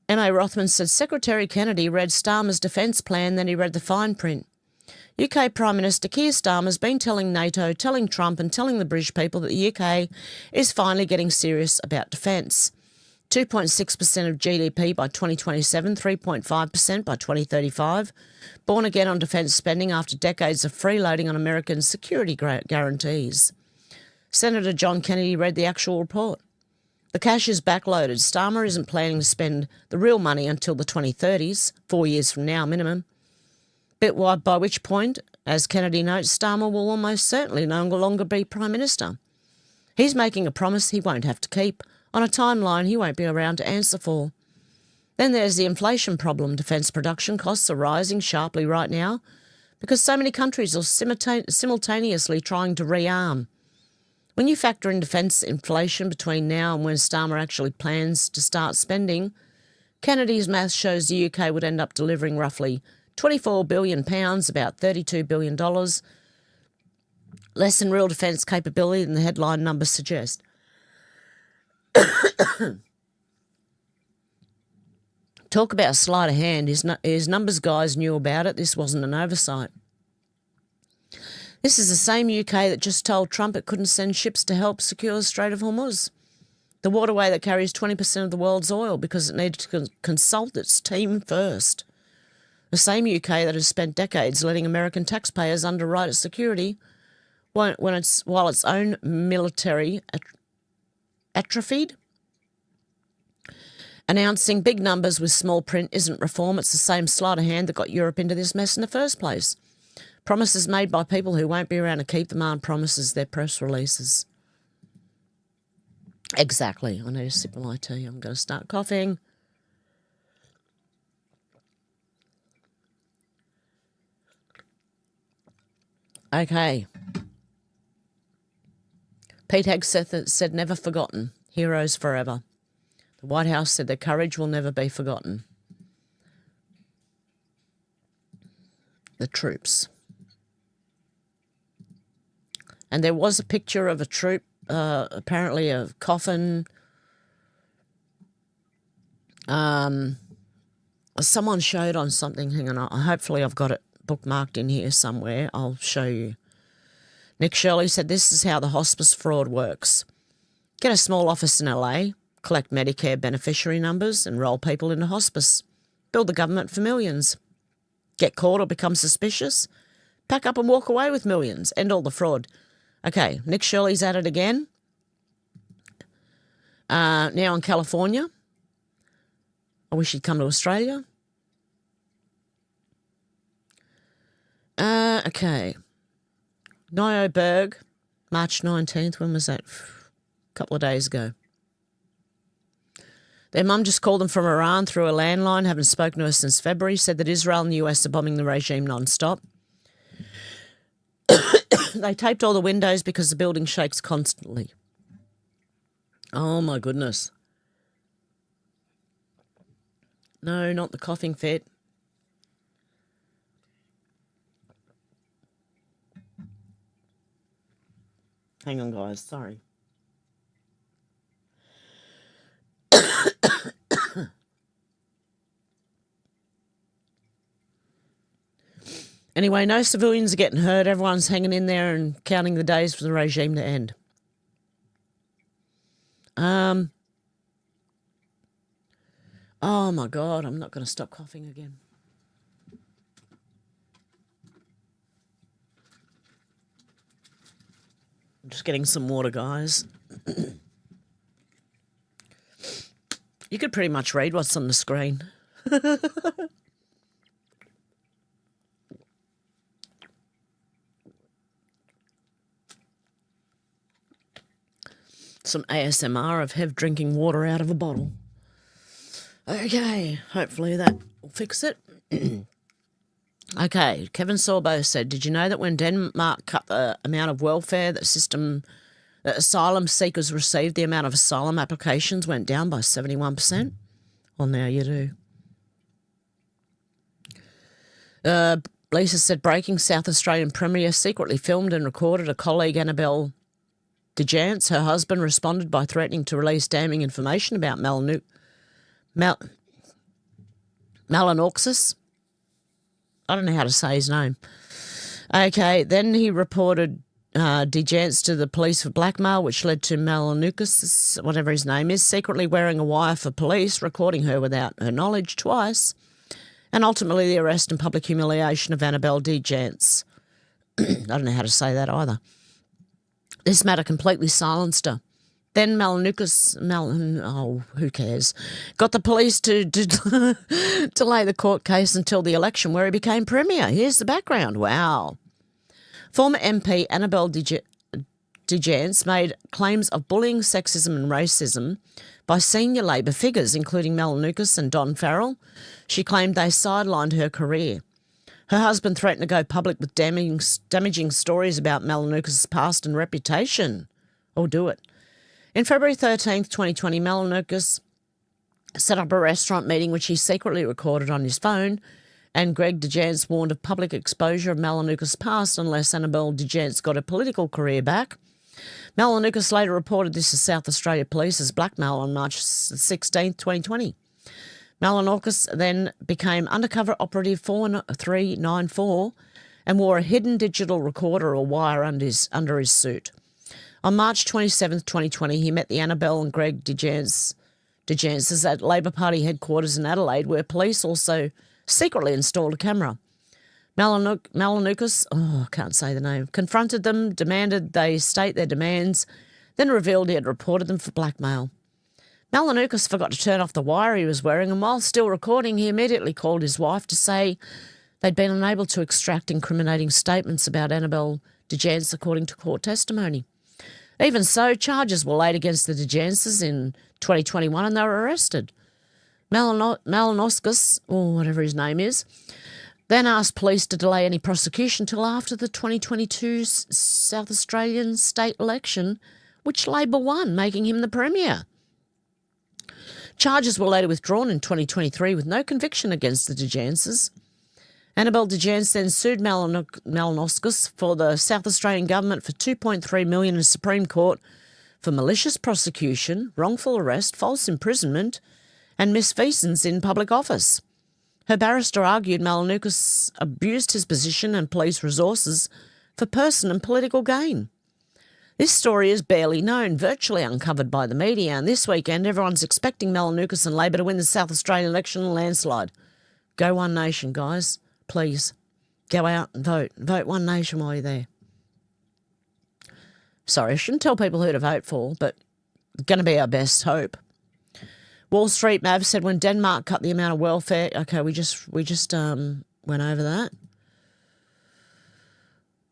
M.A. Rothman said Secretary Kennedy read Starmer's defence plan, then he read the fine print. UK Prime Minister Keir Starmer's been telling NATO, telling Trump and telling the British people that the UK is finally getting serious about defence. 2.6% of GDP by 2027, 3.5% by 2035. Born again on defence spending after decades of freeloading on American security guarantees. Senator John Kennedy read the actual report. The cash is backloaded. Starmer isn't planning to spend the real money until the 2030s, 4 years from now minimum. By which point, as Kennedy notes, Starmer will almost certainly no longer be Prime Minister. He's making a promise he won't have to keep, on a timeline he won't be around to answer for. Then there's the inflation problem. Defence production costs are rising sharply right now because so many countries are simultaneously trying to rearm. When you factor in defence inflation between now and when Starmer actually plans to start spending, Kennedy's math shows the UK would end up delivering roughly £24 billion, about $32 billion, less in real defence capability than the headline numbers suggest. Talk about sleight of hand. His numbers guys knew about it. This wasn't an oversight. This is the same UK that just told Trump it couldn't send ships to help secure the Strait of Hormuz, the waterway that carries 20% of the world's oil, because it needed to consult its team first. The same UK that has spent decades letting American taxpayers underwrite its security while its own military atrophied. Announcing big numbers with small print isn't reform. It's the same sleight of hand that got Europe into this mess in the first place. Promises made by people who won't be around to keep them aren't promises, they're press releases. Exactly. I need a sip of my tea. I'm going to start coughing. Okay. Pete Hegseth said never forgotten. Heroes forever. The White House said their courage will never be forgotten. The troops. And there was a picture of a troop, apparently a coffin. Someone showed on something. Hang on, hopefully I've got it bookmarked in here somewhere. I'll show you. Nick Shirley said this is how the hospice fraud works. Get a small office in LA, collect Medicare beneficiary numbers, enrol people into hospice. Build the government for millions. Get caught or become suspicious, pack up and walk away with millions. End all the fraud. Okay, Nick Shirley's at it again. Now in California. I wish he'd come to Australia. Okay. Nyoberg, March 19th. When was that? A couple of days ago. Their mum just called them from Iran through a landline, haven't spoken to her since February, said that Israel and the US are bombing the regime non-stop. They taped all the windows because the building shakes constantly. Oh, my goodness. No, not the coughing fit. Hang on, guys. Sorry. Anyway, no civilians are getting hurt. Everyone's hanging in there and counting the days for the regime to end. Oh, my God. I'm not going to stop coughing again. I'm just getting some water, guys. You could pretty much read what's on the screen. Some ASMR of Hev drinking water out of a bottle. Okay, hopefully that will fix it. Okay, Kevin Sorbo said, did you know that when Denmark cut the amount of welfare that asylum seekers received, the amount of asylum applications went down by 71%? Well, now you do. Lisa said, breaking South Australian Premier secretly filmed and recorded a colleague, Annabelle DeJance. Her husband responded by threatening to release damning information about Malinauxus. I don't know how to say his name. Okay, then he reported DeJance to the police for blackmail, which led to Malinauxus, whatever his name is, secretly wearing a wire for police, recording her without her knowledge twice, and ultimately the arrest and public humiliation of Annabelle DeJance. I don't know how to say that either. This matter completely silenced her. Then who cares, got the police to delay the court case until the election where he became Premier. Here's the background. Wow. Former MP Annabelle DeJance made claims of bullying, sexism and racism by senior Labor figures, including Malinauxus and Don Farrell. She claimed they sidelined her career. Her husband threatened to go public with damaging stories about Malinauxus' past and reputation. Oh, do it. In February 13th, 2020, Malinauxus set up a restaurant meeting which he secretly recorded on his phone, and Greg DeJance warned of public exposure of Malinauxus' past unless Annabelle DeJance got her political career back. Malinauxus later reported this to South Australia Police as blackmail on March 16th, 2020. Malinauxus then became Undercover Operative 4394 and wore a hidden digital recorder or wire under his suit. On March 27th, 2020, he met the Annabelle and Greg DeJances at Labor Party headquarters in Adelaide, where police also secretly installed a camera. Malinauxus, I can't say the name, confronted them, demanded they state their demands, then revealed he had reported them for blackmail. Malinauxus forgot to turn off the wire he was wearing, and while still recording, he immediately called his wife to say they'd been unable to extract incriminating statements about Annabelle DeJance, according to court testimony. Even so, charges were laid against the DeJances in 2021 and they were arrested. Malinauxus, or whatever his name is, then asked police to delay any prosecution till after the 2022 South Australian state election, which Labor won, making him the Premier. Charges were later withdrawn in 2023 with no conviction against the DeJances. Annabelle DeJance then sued Malinauxus for the South Australian government for $2.3 million in the Supreme Court for malicious prosecution, wrongful arrest, false imprisonment and misfeasance in public office. Her barrister argued Malinauxus abused his position and police resources for personal and political gain. This story is barely known, virtually uncovered by the media, and this weekend everyone's expecting Malinauxus and Labor to win the South Australian election in a landslide. Go One Nation, guys. Please, go out and vote. Vote One Nation while you're there. Sorry, I shouldn't tell people who to vote for, but it's going to be our best hope. Wall Street Mav said when Denmark cut the amount of welfare... Okay, we just went over that.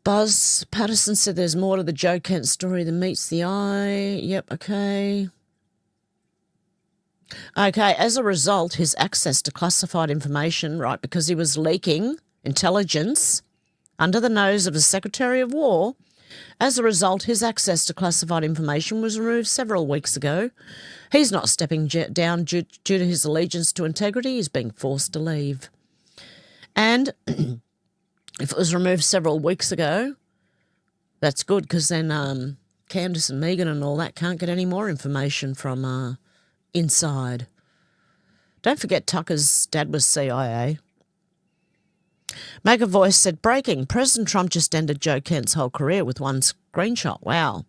Buzz Patterson said there's more to the Joe Kent story than meets the eye. Yep, okay. Okay, as a result, his access to classified information, right, because he was leaking intelligence under the nose of the Secretary of War, as a result, his access to classified information was removed several weeks ago. He's not stepping down due to his allegiance to integrity. He's being forced to leave. And if it was removed several weeks ago, that's good because then Candace and Megan and all that can't get any more information from inside. Don't forget Tucker's dad was CIA. Mega Voice said, breaking, President Trump just ended Joe Kent's whole career with one screenshot. Wow.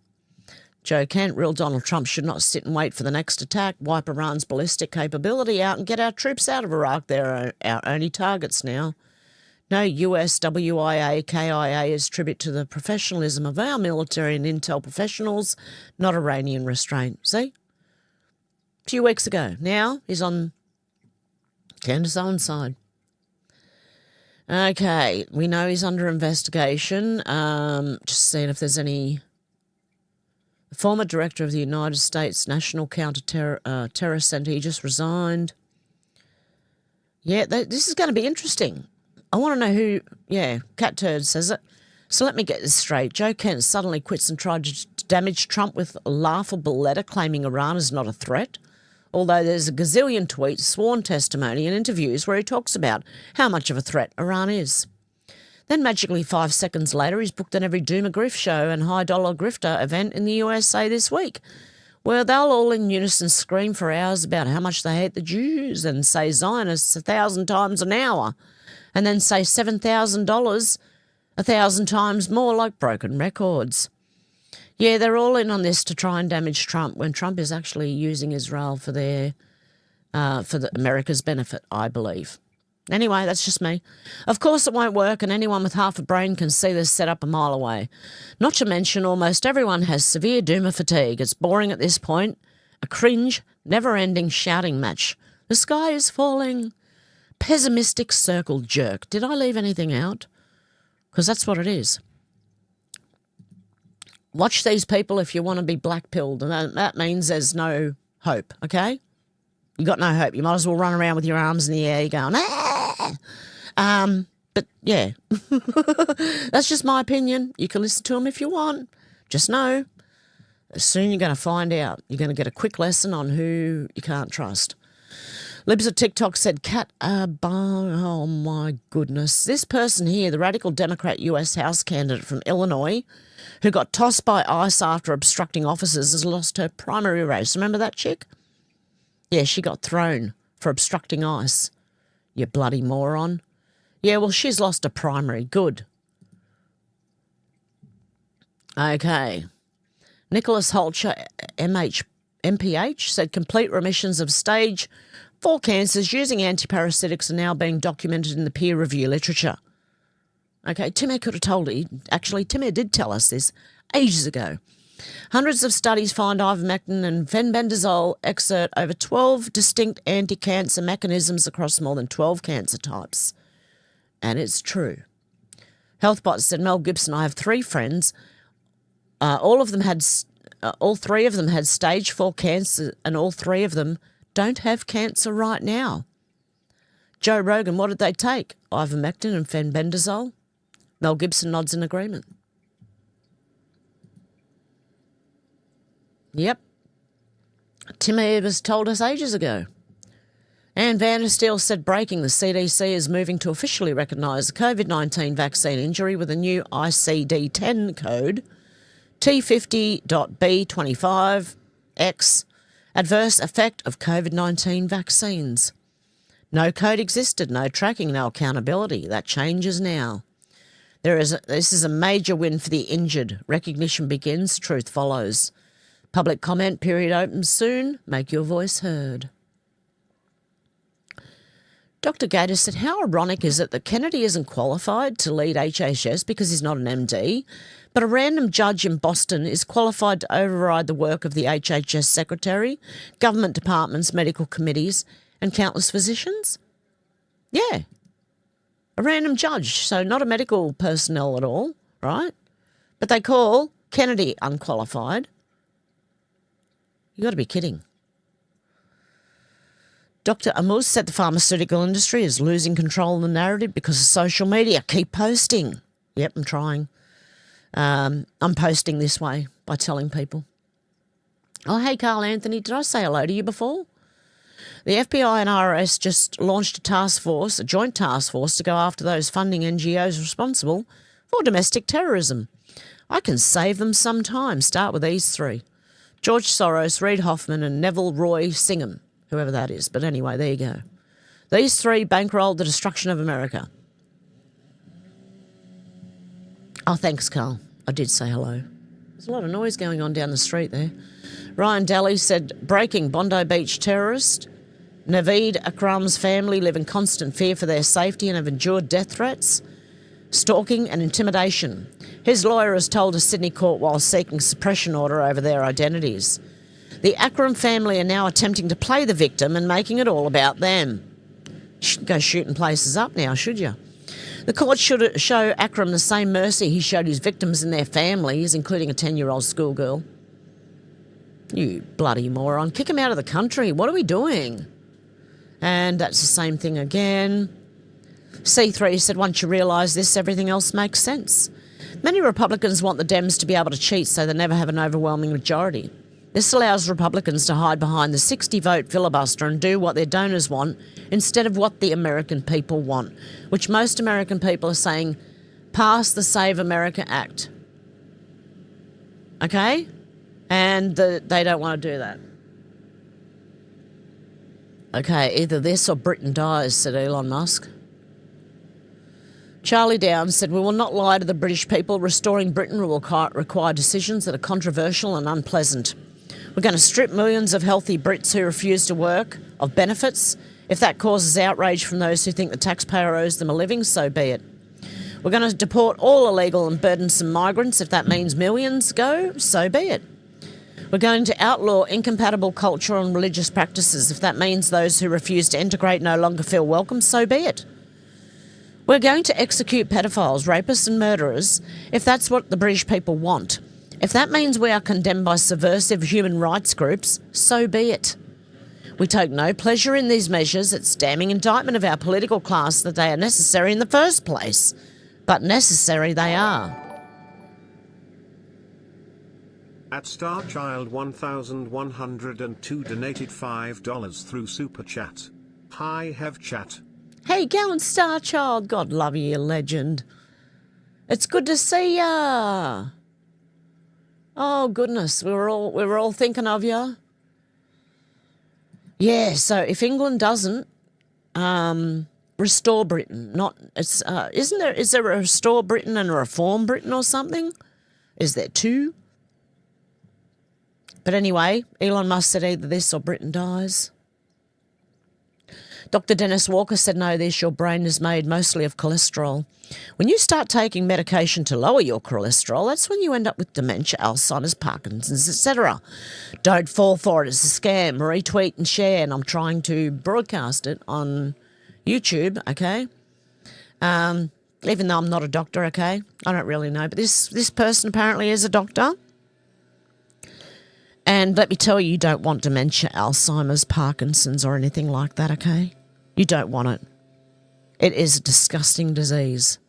Joe Kent, real Donald Trump should not sit and wait for the next attack, wipe Iran's ballistic capability out and get our troops out of Iraq. They're our only targets now. No US WIA, KIA is tribute to the professionalism of our military and intel professionals, not Iranian restraint. See? few weeks ago. Now he's on Candace Owens' side. Okay, we know he's under investigation. Just seeing if there's any... The former director of the United States National Counter-Terror Center, he just resigned. Yeah, this is going to be interesting. I want to know who... Yeah, Cat Turd says it. So let me get this straight. Joe Kent suddenly quits and tried to damage Trump with a laughable letter claiming Iran is not a threat. Although there's a gazillion tweets, sworn testimony and interviews where he talks about how much of a threat Iran is. Then magically 5 seconds later, he's booked on every Doomer Grift show and high-dollar grifter event in the USA this week, where they'll all in unison scream for hours about how much they hate the Jews and say Zionists 1,000 times an hour, and then say $7,000 1,000 times more like broken records. Yeah, they're all in on this to try and damage Trump when Trump is actually using Israel for America's benefit, I believe. Anyway, that's just me. Of course it won't work, and anyone with half a brain can see this set up a mile away. Not to mention almost everyone has severe doomer fatigue. It's boring at this point. A cringe, never-ending shouting match. The sky is falling. Pessimistic circle jerk. Did I leave anything out? Because that's what it is. Watch these people if you want to be black-pilled, and that means there's no hope, okay? You got no hope. You might as well run around with your arms in the air going, ah! But, yeah, that's just my opinion. You can listen to them if you want. Just know, soon you're going to find out. You're going to get a quick lesson on who you can't trust. Libs of TikTok said, oh, my goodness. This person here, the radical Democrat US House candidate from Illinois, who got tossed by ICE after obstructing officers, has lost her primary race. Remember that chick? Yeah, she got thrown for obstructing ICE. You bloody moron. Yeah, well, she's lost a primary. Good. Okay. Nicholas Holcher, MPH, said complete remissions of stage 4 cancers using antiparasitics are now being documented in the peer review literature. Okay, Timmy could have told you. Actually, Timmy did tell us this ages ago. Hundreds of studies find ivermectin and fenbendazole exert over 12 distinct anti-cancer mechanisms across more than 12 cancer types. And it's true. HealthBot said, Mel Gibson, I have 3 friends. All 3 of them had stage 4 cancer, and all 3 of them don't have cancer right now. Joe Rogan, what did they take? Ivermectin and fenbendazole? Mel Gibson nods in agreement. Yep. Tim Evers told us ages ago. Anne Vandersteel said breaking, the CDC is moving to officially recognise the COVID-19 vaccine injury with a new ICD-10 code, T50.B25X, adverse effect of COVID-19 vaccines. No code existed, no tracking, no accountability. That changes now. This is a major win for the injured. Recognition begins, truth follows. Public comment period opens soon. Make your voice heard. Dr. Gator said, how ironic is it that Kennedy isn't qualified to lead HHS because he's not an MD, but a random judge in Boston is qualified to override the work of the HHS secretary, government departments, medical committees, and countless physicians? Yeah. A random judge, so not a medical personnel at all, right? But they call Kennedy unqualified. You got to be kidding. Dr. Amuz said the pharmaceutical industry is losing control of the narrative because of social media. Keep posting. Yep, I'm trying. I'm posting this way by telling people. Oh, hey, Carl Anthony, did I say hello to you before? The FBI and IRS just launched a joint task force to go after those funding NGOs responsible for domestic terrorism. I can save them some time. Start with these 3. George Soros, Reid Hoffman and Neville Roy Singham, whoever that is. But anyway, there you go. These 3 bankrolled the destruction of America. Oh, thanks, Carl. I did say hello. There's a lot of noise going on down the street there. Ryan Daly said, breaking Bondi Beach terrorist. Naveed Akram's family live in constant fear for their safety and have endured death threats, stalking and intimidation. His lawyer has told a Sydney court while seeking suppression order over their identities. The Akram family are now attempting to play the victim and making it all about them. You shouldn't go shooting places up now, should you? The court should show Akram the same mercy he showed his victims and their families, including a 10-year-old schoolgirl. You bloody moron. Kick him out of the country. What are we doing? And that's the same thing again. C3 said, once you realise this, everything else makes sense. Many Republicans want the Dems to be able to cheat so they never have an overwhelming majority. This allows Republicans to hide behind the 60-vote filibuster and do what their donors want instead of what the American people want, which most American people are saying, pass the Save America Act. Okay? And they don't want to do that. Okay, either this or Britain dies, said Elon Musk. Charlie Downs said, we will not lie to the British people. Restoring Britain will require decisions that are controversial and unpleasant. We're going to strip millions of healthy Brits who refuse to work of benefits. If that causes outrage from those who think the taxpayer owes them a living, so be it. We're going to deport all illegal and burdensome migrants. If that means millions go, so be it. We're going to outlaw incompatible cultural and religious practices. If that means those who refuse to integrate no longer feel welcome, so be it. We're going to execute pedophiles, rapists and murderers if that's what the British people want. If that means we are condemned by subversive human rights groups, so be it. We take no pleasure in these measures. It's damning indictment of our political class that they are necessary in the first place. But necessary they are. At Starchild 1102 donated $5 through Super Chat. Hi, Hev Chat. Hey, go on, Starchild. God love you, you legend. It's good to see ya. Oh goodness, we were all thinking of you. Yeah. So if England doesn't restore Britain, is there a restore Britain and a reform Britain or something? Is there two? But anyway, Elon Musk said either this or Britain dies. Dr. Dennis Walker said, know this, your brain is made mostly of cholesterol. When you start taking medication to lower your cholesterol, that's when you end up with dementia, Alzheimer's, Parkinson's, etc. Don't fall for it. It's a scam. Retweet and share, and I'm trying to broadcast it on YouTube, okay? Even though I'm not a doctor, okay? I don't really know, but this person apparently is a doctor. And let me tell you, you don't want dementia, Alzheimer's, Parkinson's or anything like that, okay? You don't want it. It is a disgusting disease.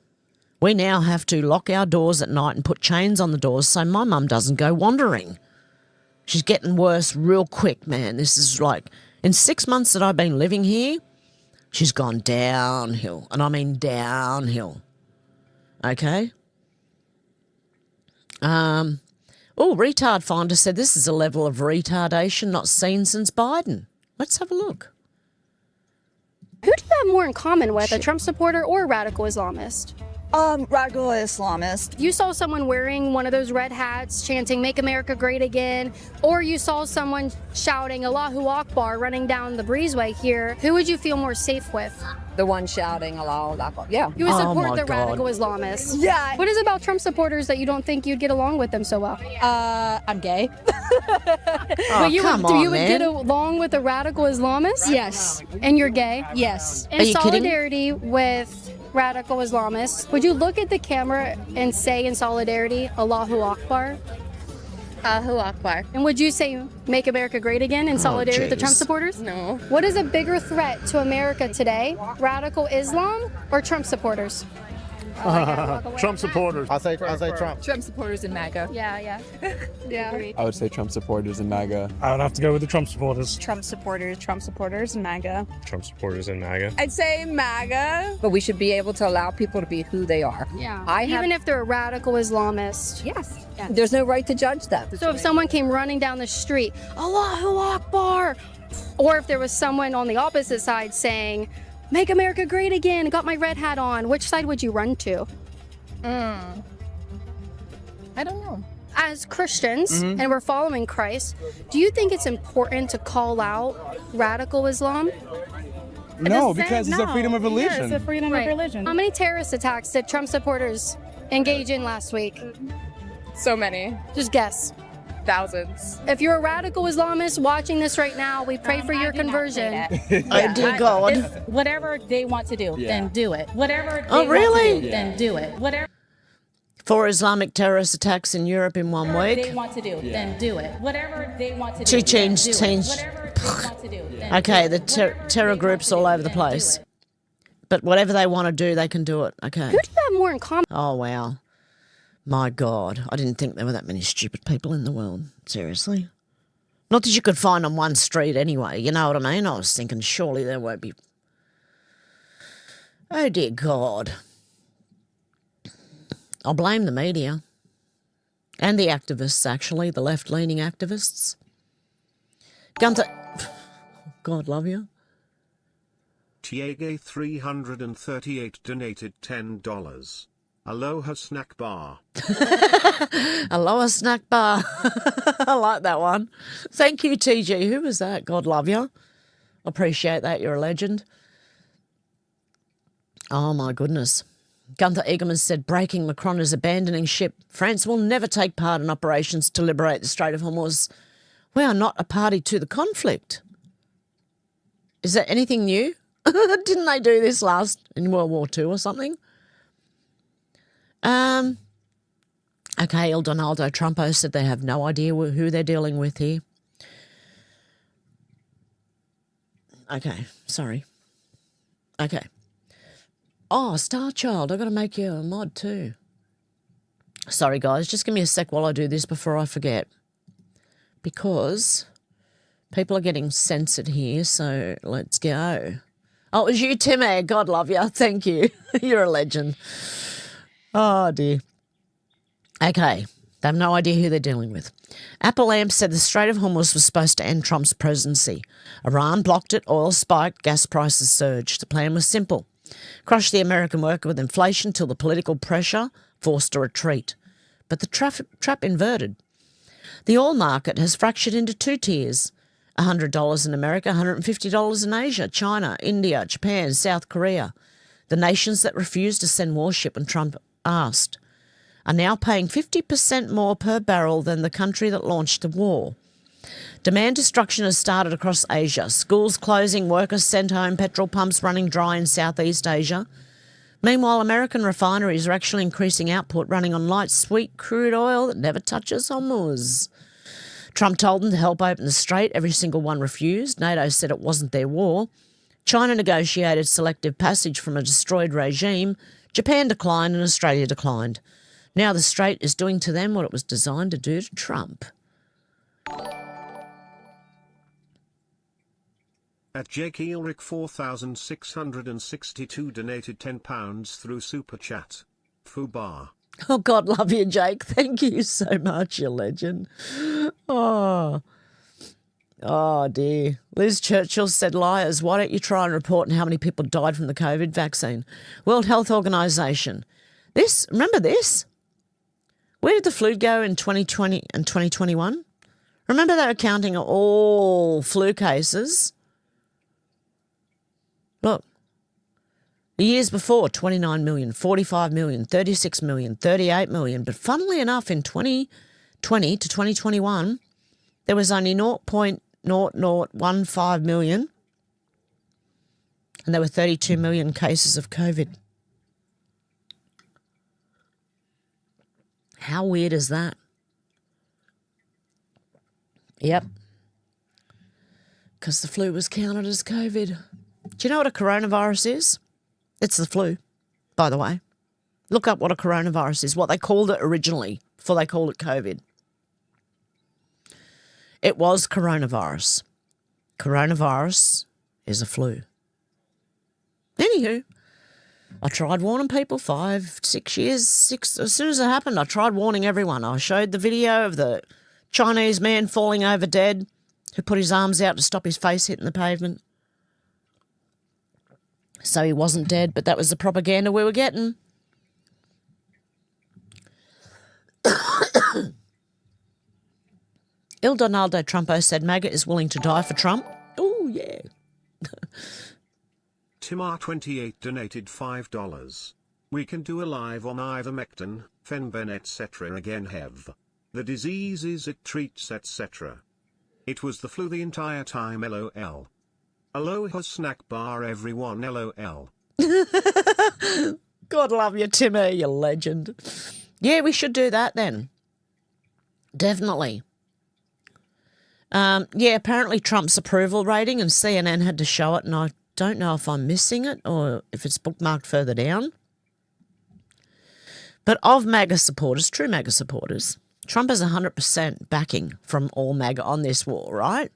We now have to lock our doors at night and put chains on the doors so my mum doesn't go wandering. She's getting worse real quick, man. This is like, in 6 months that I've been living here, she's gone downhill. And I mean downhill. Okay? Retard Finder said this is a level of retardation not seen since Biden. Let's have a look. Who do you have more in common with, a Trump supporter or a radical Islamist? Radical Islamist. You saw someone wearing one of those red hats chanting "Make America Great Again," or you saw someone shouting "Allahu Akbar" running down the breezeway here. Who would you feel more safe with? The one shouting Allahu Akbar. Yeah. You would support the radical Islamists. Yeah. What is it about Trump supporters that you don't think you'd get along with them so well? I'm gay. But you would get along with a radical Islamist? Yes. And you're gay? Yes. In solidarity with radical Islamists, would you look at the camera and say in solidarity, Allahu Akbar? Allahu Akbar. And would you say "Make America Great Again" in solidarity with the Trump supporters? No. What is a bigger threat to America today, radical Islam or Trump supporters? Trump supporters. I'll say Trump. Trump supporters in MAGA. Yeah. Yeah. I would say Trump supporters in MAGA. I would have to go with the Trump supporters. Trump supporters in MAGA. Trump supporters in MAGA. I'd say MAGA. But we should be able to allow people to be who they are. Yeah. Even if they're a radical Islamist. Yes. Yeah. There's no right to judge them. So if someone came running down the street, Allahu Akbar, or if there was someone on the opposite side saying, "Make America Great Again," got my red hat on, which side would you run to? I don't know. As Christians, and we're following Christ, do you think it's important to call out radical Islam? No, because it's a freedom of religion. Yeah, it's a freedom of religion. How many terrorist attacks did Trump supporters engage in last week? So many. Just guess. thousands. If you're a radical Islamist watching this right now, we pray for your conversion. Oh, dear God. Whatever they want to do, then do it. Whatever they Oh, really? want to do, then do it. Whatever 4 Islamic terrorist attacks in Europe in 1 they week. want to do, then do it. Whatever they want to Two do, then change- do it. change- Whatever they want to do, then Okay, do the it. Whatever terror they groups want to all do, over the then do place. it. But whatever they want to do, they can do it. Okay. Who do you have more in common? Oh, wow. My God. I didn't think there were that many stupid people in the world. Seriously. Not that you could find on one street anyway. You know what I mean? I was thinking surely there won't be. Oh, dear God. I'll blame the media. And the activists, actually. The left-leaning activists. Gunther. God love you. Tiege 338 donated $10. Aloha snack bar. Aloha snack bar. I like that one. Thank you, TG. Who was that? God love you. Appreciate that. You're a legend. Oh, my goodness. Gunther Egerman said, breaking Macron is abandoning ship. France will never take part in operations to liberate the Strait of Hormuz. We are not a party to the conflict. Is that anything new? Didn't they do this in World War II or something? Okay, Il Donaldo Trumpo said they have no idea who they're dealing with here. Okay, sorry. Okay. Oh, Star Child, I've got to make you a mod too. Sorry, guys, just give me a sec while I do this before I forget. Because people are getting censored here, so let's go. Oh, it was you, Timmy. God love you. Thank you. You're a legend. Oh, dear. Okay. They have no idea who they're dealing with. Apple Amp said the Strait of Hormuz was supposed to end Trump's presidency. Iran blocked it, oil spiked, gas prices surged. The plan was simple. Crush the American worker with inflation till the political pressure forced a retreat. But the trap inverted. The oil market has fractured into 2 tiers. $100 in America, $150 in Asia, China, India, Japan, South Korea. The nations that refused to send warship when Trump asked are now paying 50% more per barrel than the country that launched the war. Demand destruction has started across Asia. Schools closing, workers sent home, petrol pumps running dry in Southeast Asia. Meanwhile, American refineries are actually increasing output, running on light, sweet crude oil that never touches Hormuz. Trump told them to help open the strait. Every single one refused. NATO said it wasn't their war. China negotiated selective passage from a destroyed regime. Japan declined and Australia declined. Now the strait is doing to them what it was designed to do to Trump. At Jake Elric 4662 donated £10 through Super Chat. Fubar. Oh, God love you, Jake. Thank you so much, you legend. Oh, dear. Liz Churchill said, liars, why don't you try and report on how many people died from the COVID vaccine? World Health Organization. Remember this? Where did the flu go in 2020 and 2021? Remember they were counting all flu cases? Look. The years before, 29 million, 45 million, 36 million, 38 million. But funnily enough, in 2020 to 2021, there was only 0.0015 million, and there were 32 million cases of COVID. How weird is that? Yep. Because the flu was counted as COVID. Do you know what a coronavirus is? It's the flu, by the way. Look up what a coronavirus is, what they called it originally, before they called it COVID. It was coronavirus. Coronavirus is a flu. Anywho, I tried warning people 5, 6 years, as soon as it happened, I tried warning everyone. I showed the video of the Chinese man falling over dead who put his arms out to stop his face hitting the pavement. So he wasn't dead, but that was the propaganda we were getting. Il Donaldo Trumpo said MAGA is willing to die for Trump. Oh, yeah. Timar28 donated $5. We can do a live on ivermectin, Fenben etc. again, Hev. The diseases it treats, etc. It was the flu the entire time, lol. Aloha snack bar everyone, lol. God love you, Timmy, you legend. Yeah, we should do that then. Definitely. Yeah, apparently Trump's approval rating, and CNN had to show it, and I don't know if I'm missing it or if it's bookmarked further down. But of MAGA supporters, true MAGA supporters, Trump has 100% backing from all MAGA on this war, right?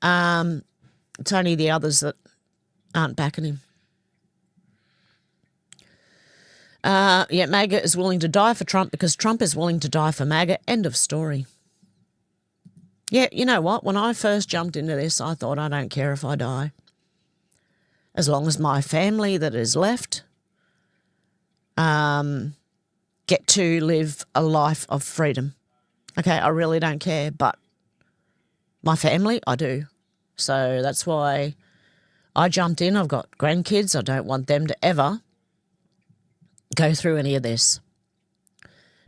It's only the others that aren't backing him. Yeah, MAGA is willing to die for Trump because Trump is willing to die for MAGA. End of story. Yeah, you know what? When I first jumped into this, I thought, I don't care if I die. As long as my family that is left get to live a life of freedom. Okay, I really don't care, but my family, I do. So that's why I jumped in. I've got grandkids. I don't want them to ever go through any of this.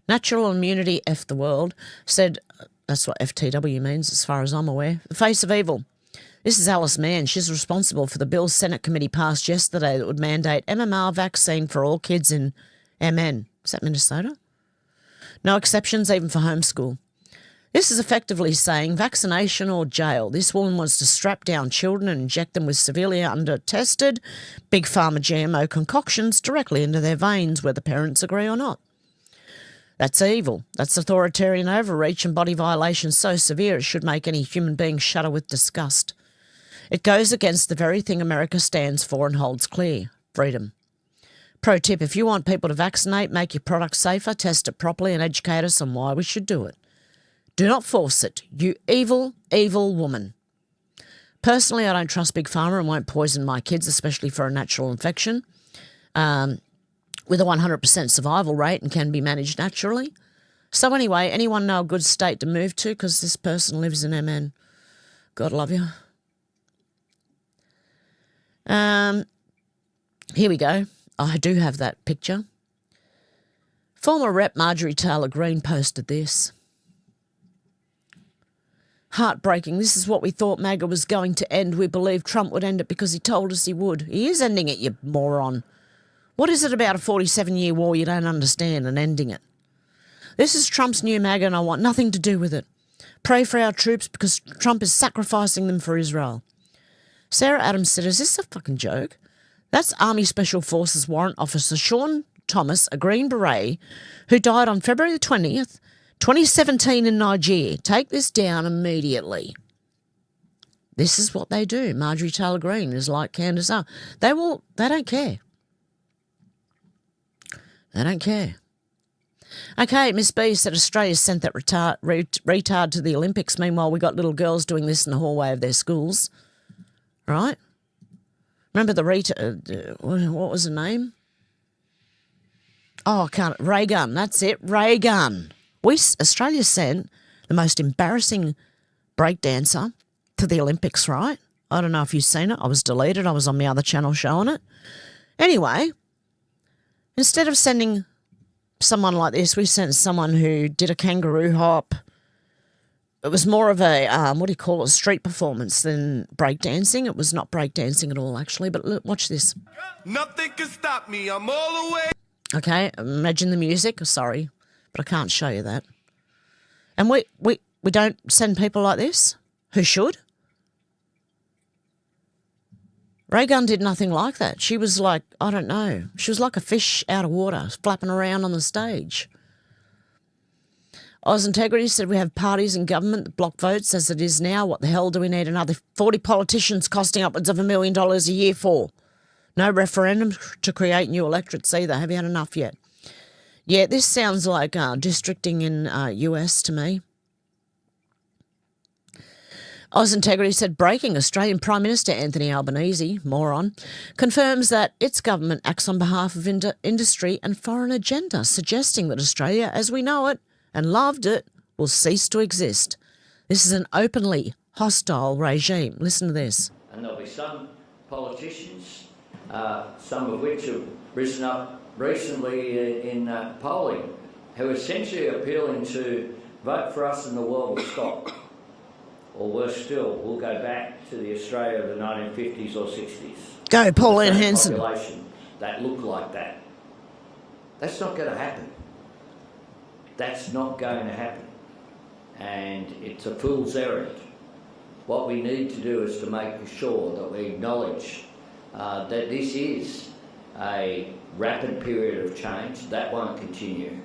Natural immunity, F the world, said, that's what FTW means as far as I'm aware, the face of evil. This is Alice Mann. She's responsible for the bill Senate committee passed yesterday that would mandate MMR vaccine for all kids in MN. Is that Minnesota? No exceptions, even for homeschool. This is effectively saying vaccination or jail. This woman wants to strap down children and inject them with severely under-tested big pharma GMO concoctions directly into their veins, whether parents agree or not. That's evil. That's authoritarian overreach and body violation so severe it should make any human being shudder with disgust. It goes against the very thing America stands for and holds clear, freedom. Pro tip, if you want people to vaccinate, make your product safer, test it properly and educate us on why we should do it. Do not force it, you evil, evil woman. Personally, I don't trust Big Pharma and won't poison my kids, especially for a natural infection, with a 100% survival rate and can be managed naturally. So anyway, anyone know a good state to move to? Because this person lives in MN. God love you. Here we go. I do have that picture. Former Rep Marjorie Taylor Greene posted this. Heartbreaking. This is what we thought MAGA was going to end. We believed Trump would end it because he told us he would. He is ending it, you moron. What is it about a 47-year war you don't understand and ending it? This is Trump's new MAGA and I want nothing to do with it. Pray for our troops because Trump is sacrificing them for Israel. Sarah Adams said, is this a fucking joke? That's Army Special Forces Warrant Officer Sean Thomas, a Green Beret, who died on February the 20th, 2017 in Nigeria. Take this down immediately. This is what they do. Marjorie Taylor Greene is like Candace. They don't care. They don't care. Okay, Miss B said Australia sent that retard to the Olympics. Meanwhile, we got little girls doing this in the hallway of their schools. Right? Remember the what was her name? Oh, I can't. Reagan. That's it. Reagan. Australia sent the most embarrassing breakdancer to the Olympics, right? I don't know if you've seen it. I was deleted. I was on my other channel showing it. Anyway, instead of sending someone like this, we sent someone who did a kangaroo hop. It was more of a, street performance than breakdancing. It was not breakdancing at all, actually. But look, watch this. Nothing can stop me. I'm all the way. Okay, imagine the music. Sorry, but I can't show you that. And we don't send people like this who should. Reagan did nothing like that. She was like, I don't know, she was like a fish out of water, flapping around on the stage. Oz Integrity said we have parties in government that block votes as it is now. What the hell do we need another 40 politicians costing upwards of $1 million a year for? No referendum to create new electorates either. Have you had enough yet? Yeah, this sounds like districting in US to me. Oz Integrity said breaking Australian Prime Minister Anthony Albanese, moron, confirms that its government acts on behalf of industry and foreign agenda, suggesting that Australia, as we know it and loved it, will cease to exist. This is an openly hostile regime. Listen to this. And there'll be some politicians, some of which have risen up recently in polling, who are essentially appealing to vote for us and the world will stop. Or worse still, we'll go back to the Australia of the 1950s or 60s. Go, Pauline Hanson. Population that look like that. That's not going to happen. That's not going to happen. And it's a fool's errand. What we need to do is to make sure that we acknowledge that this is a rapid period of change. That won't continue.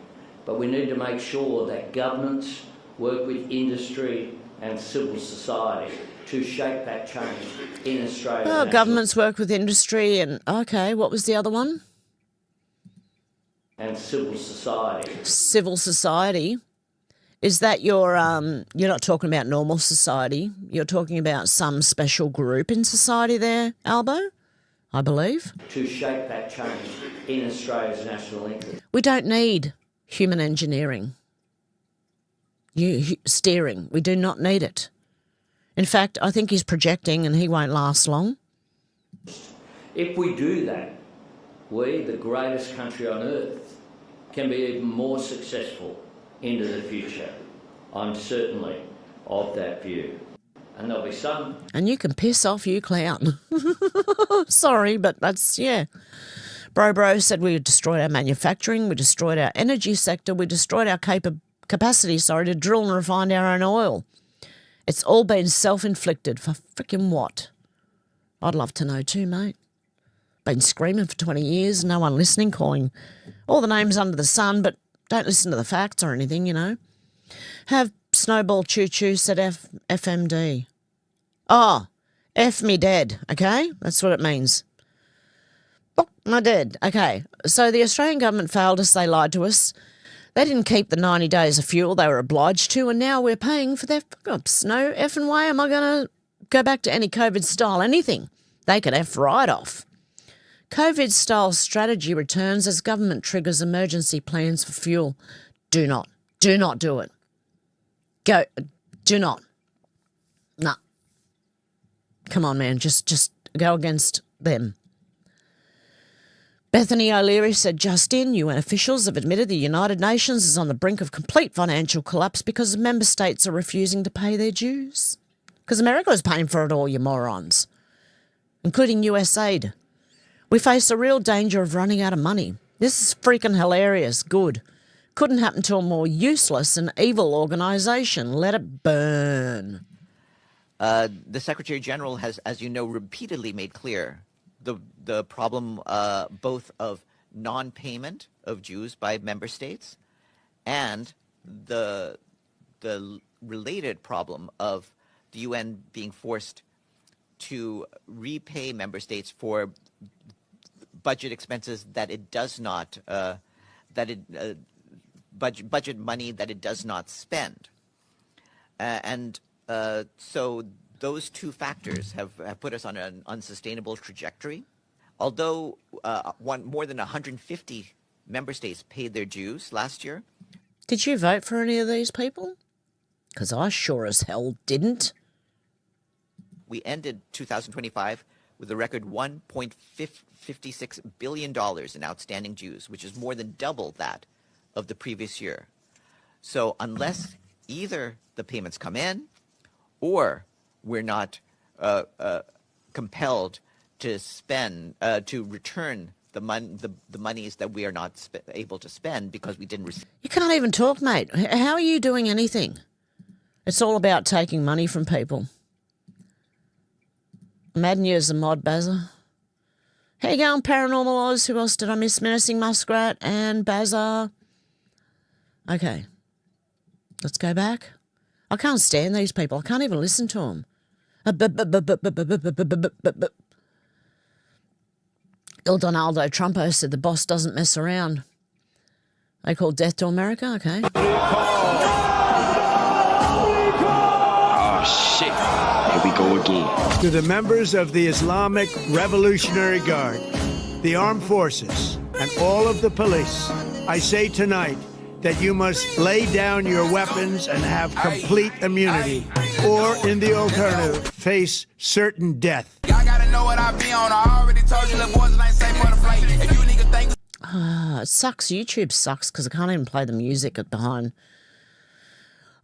But we need to make sure that governments work with industry and civil society to shape that change in Australia. Oh, governments work with industry and, okay, what was the other one? And civil society. Civil society. Is that you're not talking about normal society. You're talking about some special group in society there, Albo, I believe. To shape that change in Australia's national interest. We don't need human engineering. Steering. We do not need it. In fact, I think he's projecting and he won't last long. If we do that, we, the greatest country on earth, can be even more successful into the future. I'm certainly of that view. And there'll be some... And you can piss off, you clown. Sorry, but that's, yeah. Bro said we destroyed our manufacturing, we destroyed our energy sector, we destroyed our capacity to drill and refine our own oil. It's all been self-inflicted for frickin' what? I'd love to know too, mate. Been screaming for 20 years, no one listening, calling all the names under the sun, but don't listen to the facts or anything, you know. Have Snowball Choo-Choo said FMD. Oh, F me dead, okay? That's what it means. Oh, my dead. Okay, so the Australian government failed us, they lied to us. They didn't keep the 90 days of fuel they were obliged to, and now we're paying for their fuck-ups. No effing way am I going to go back to any COVID-style anything. They could F right off. COVID-style strategy returns as government triggers emergency plans for fuel. Do not do it. Do not. Nah. Come on, man, just go against them. Bethany O'Leary said, Justin, UN officials have admitted the United Nations is on the brink of complete financial collapse because member states are refusing to pay their dues. Because America is paying for it all, you morons, including USAID. We face a real danger of running out of money. This is freaking hilarious. Good. Couldn't happen to a more useless and evil organisation. Let it burn. The Secretary General has, as you know, repeatedly made clear the problem both of non-payment of dues by member states and the related problem of the UN being forced to repay member states for budget expenses that it does not budget money that it does not spend, so those two factors have put us on an unsustainable trajectory. Although more than 150 member states paid their dues last year. Did you vote for any of these people? Because I sure as hell didn't. We ended 2025 with a record $1.56 billion in outstanding dues, which is more than double that of the previous year. So unless either the payments come in or we're not compelled to spend, to return the monies that we are not able to spend because we didn't receive. You can't even talk, mate. How are you doing anything? It's all about taking money from people. I'm adding you as a mod, Bazza. How you going, Paranormal Oz? Who else did I miss? Menacing Muskrat and Bazza. Okay. Let's go back. I can't stand these people. I can't even listen to them. Il Donaldo Trumpo said the boss doesn't mess around. They call death to America? Okay. Oh, shit. Here we go again. To the members of the Islamic Revolutionary Guard, the armed forces, and all of the police, I say tonight that you must lay down your weapons and have complete immunity, or in the alternative, face certain death. I It sucks. YouTube sucks because I can't even play the music at behind.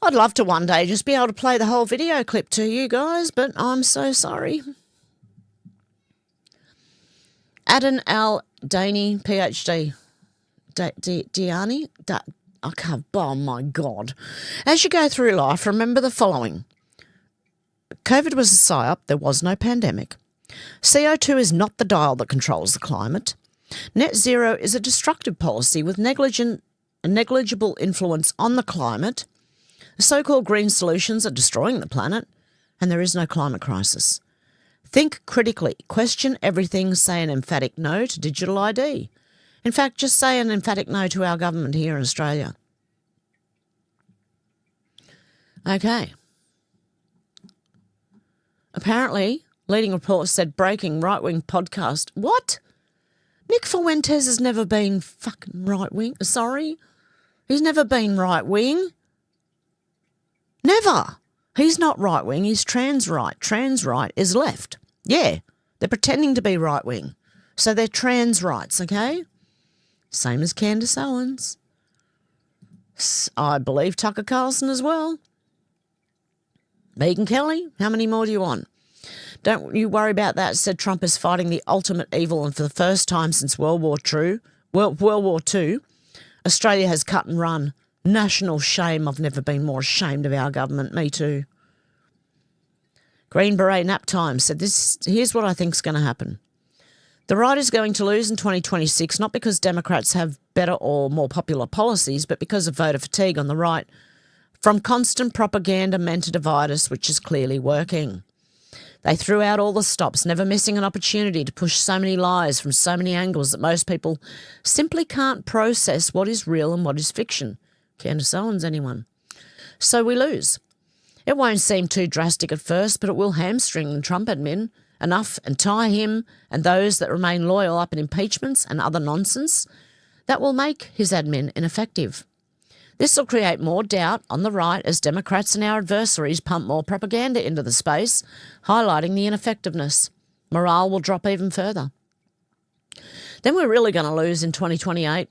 I'd love to one day just be able to play the whole video clip to you guys, but I'm so sorry. Adan Al Dani, PhD. Diani? I can't, oh my God. As you go through life, remember the following. COVID was a psyop. There was no pandemic. CO2 is not the dial that controls the climate. Net zero is a destructive policy with negligible influence on the climate. The so-called green solutions are destroying the planet, and there is no climate crisis. Think critically. Question everything. Say an emphatic no to digital ID. In fact, just say an emphatic no to our government here in Australia. Okay. Apparently, leading reports said breaking right-wing podcast. What? Nick Fuentes has never been fucking right-wing. Sorry? He's never been right-wing. Never. He's not right-wing. He's trans-right. Trans-right is left. Yeah. They're pretending to be right-wing. So they're trans-rights, okay? Same as Candace Owens. I believe Tucker Carlson as well. Megyn Kelly, how many more do you want? Don't you worry about that, said Trump is fighting the ultimate evil, and for the first time since World War II, Australia has cut and run. National shame. I've never been more ashamed of our government. Me too. Green Beret Nap Time said here's what I think is going to happen. The right is going to lose in 2026, not because Democrats have better or more popular policies, but because of voter fatigue on the right from constant propaganda meant to divide us, which is clearly working. They threw out all the stops, never missing an opportunity to push so many lies from so many angles that most people simply can't process what is real and what is fiction. Candace Owens, anyone? So we lose. It won't seem too drastic at first, but it will hamstring the Trump admin enough and tie him and those that remain loyal up in impeachments and other nonsense that will make his admin ineffective. This will create more doubt on the right as Democrats and our adversaries pump more propaganda into the space, highlighting the ineffectiveness. Morale will drop even further. Then we're really going to lose in 2028.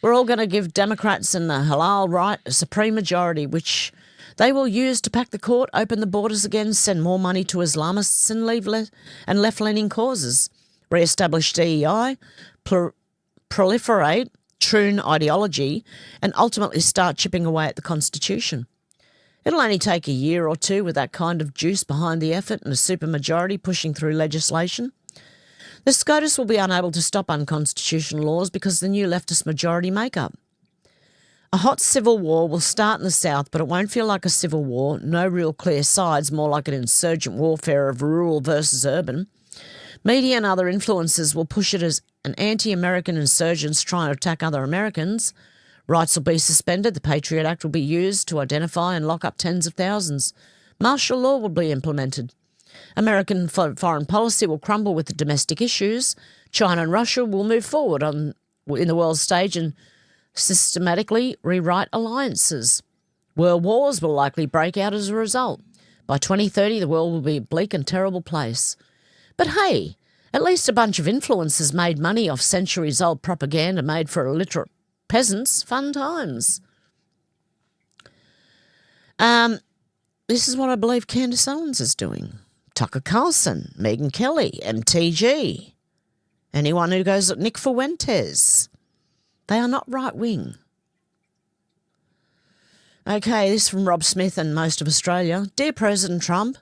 We're all going to give Democrats and the halal right a supreme majority, which they will use to pack the court, open the borders again, send more money to Islamists and left-leaning causes, re-establish DEI, proliferate troon ideology, and ultimately start chipping away at the Constitution. It'll only take a year or two with that kind of juice behind the effort and a supermajority pushing through legislation. The SCOTUS will be unable to stop unconstitutional laws because of the new leftist majority makeup. A hot civil war will start in the south, but it won't feel like a civil war, no real clear sides, more like an insurgent warfare of rural versus urban. Media and other influences will push it as an anti-American insurgents trying to attack other Americans. Rights will be suspended. The Patriot Act will be used to identify and lock up tens of thousands. Martial law will be implemented. American foreign policy will crumble with the domestic issues. China and Russia will move forward in the world stage and systematically rewrite alliances. World wars will likely break out as a result. By 2030, the world will be a bleak and terrible place. But hey, at least a bunch of influencers made money off centuries-old propaganda made for illiterate peasants. Fun times. This is what I believe Candace Owens is doing. Tucker Carlson, Megyn Kelly, MTG. Anyone who goes at Nick Fuentes. They are not right-wing. Okay, this is from Rob Smith and most of Australia. Dear President Trump,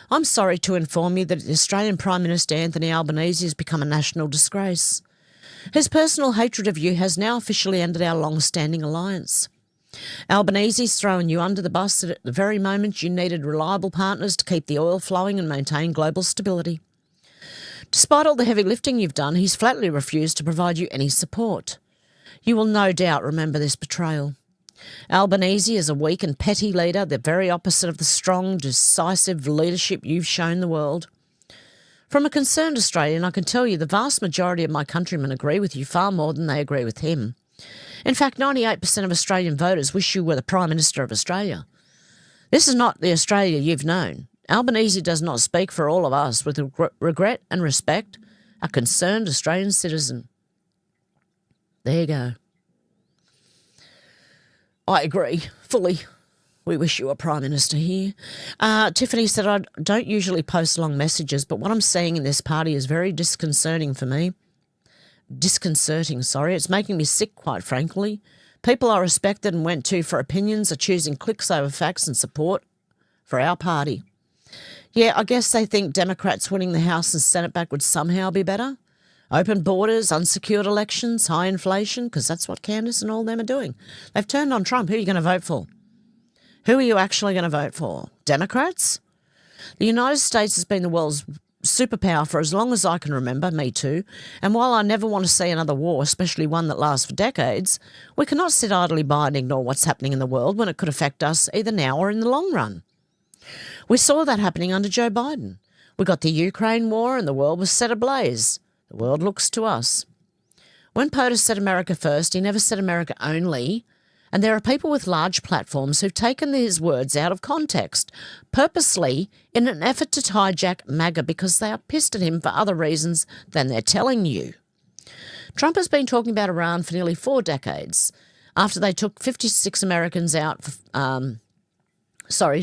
I'm sorry to inform you that the Australian Prime Minister Anthony Albanese has become a national disgrace. His personal hatred of you has now officially ended our long-standing alliance. Albanese's throwing you under the bus at the very moment you needed reliable partners to keep the oil flowing and maintain global stability. Despite all the heavy lifting you've done, he's flatly refused to provide you any support. You will no doubt remember this betrayal. Albanese is a weak and petty leader, the very opposite of the strong, decisive leadership you've shown the world. From a concerned Australian, I can tell you the vast majority of my countrymen agree with you far more than they agree with him. In fact, 98% of Australian voters wish you were the Prime Minister of Australia. This is not the Australia you've known. Albanese does not speak for all of us with regret and respect, a concerned Australian citizen. There you go. I agree fully. We wish you a Prime Minister here. Tiffany said, I don't usually post long messages, but what I'm seeing in this party is very disconcerting for me. Disconcerting, sorry. It's making me sick, quite frankly. People I respected and went to for opinions are choosing clicks over facts and support for our party. Yeah, I guess they think Democrats winning the House and Senate back would somehow be better. Open borders, unsecured elections, high inflation, because that's what Candace and all them are doing. They've turned on Trump. Who are you going to vote for? Who are you actually going to vote for? Democrats? The United States has been the world's superpower for as long as I can remember, me too, and while I never want to see another war, especially one that lasts for decades, we cannot sit idly by and ignore what's happening in the world when it could affect us either now or in the long run. We saw that happening under Joe Biden. We got the Ukraine war and the world was set ablaze. The world looks to us. When POTUS said America first, he never said America only. And there are people with large platforms who've taken his words out of context, purposely in an effort to hijack MAGA because they are pissed at him for other reasons than they're telling you. Trump has been talking about Iran for nearly 4 decades, after they took 56 Americans out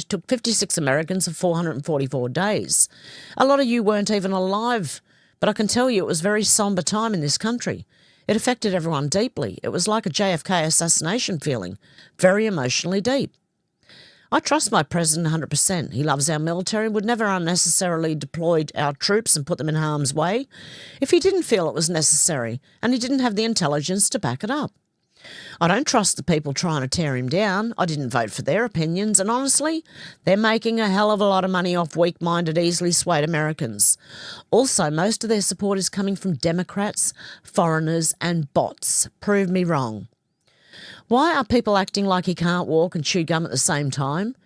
took 56 Americans for 444 days. A lot of you weren't even alive, but I can tell you it was a very sombre time in this country. It affected everyone deeply. It was like a JFK assassination feeling, very emotionally deep. I trust my president 100%. He loves our military and would never unnecessarily deploy our troops and put them in harm's way if he didn't feel it was necessary and he didn't have the intelligence to back it up. I don't trust the people trying to tear him down. I didn't vote for their opinions, and honestly, they're making a hell of a lot of money off weak-minded, easily swayed Americans. Also, most of their support is coming from Democrats, foreigners, and bots. Prove me wrong. Why are people acting like he can't walk and chew gum at the same time?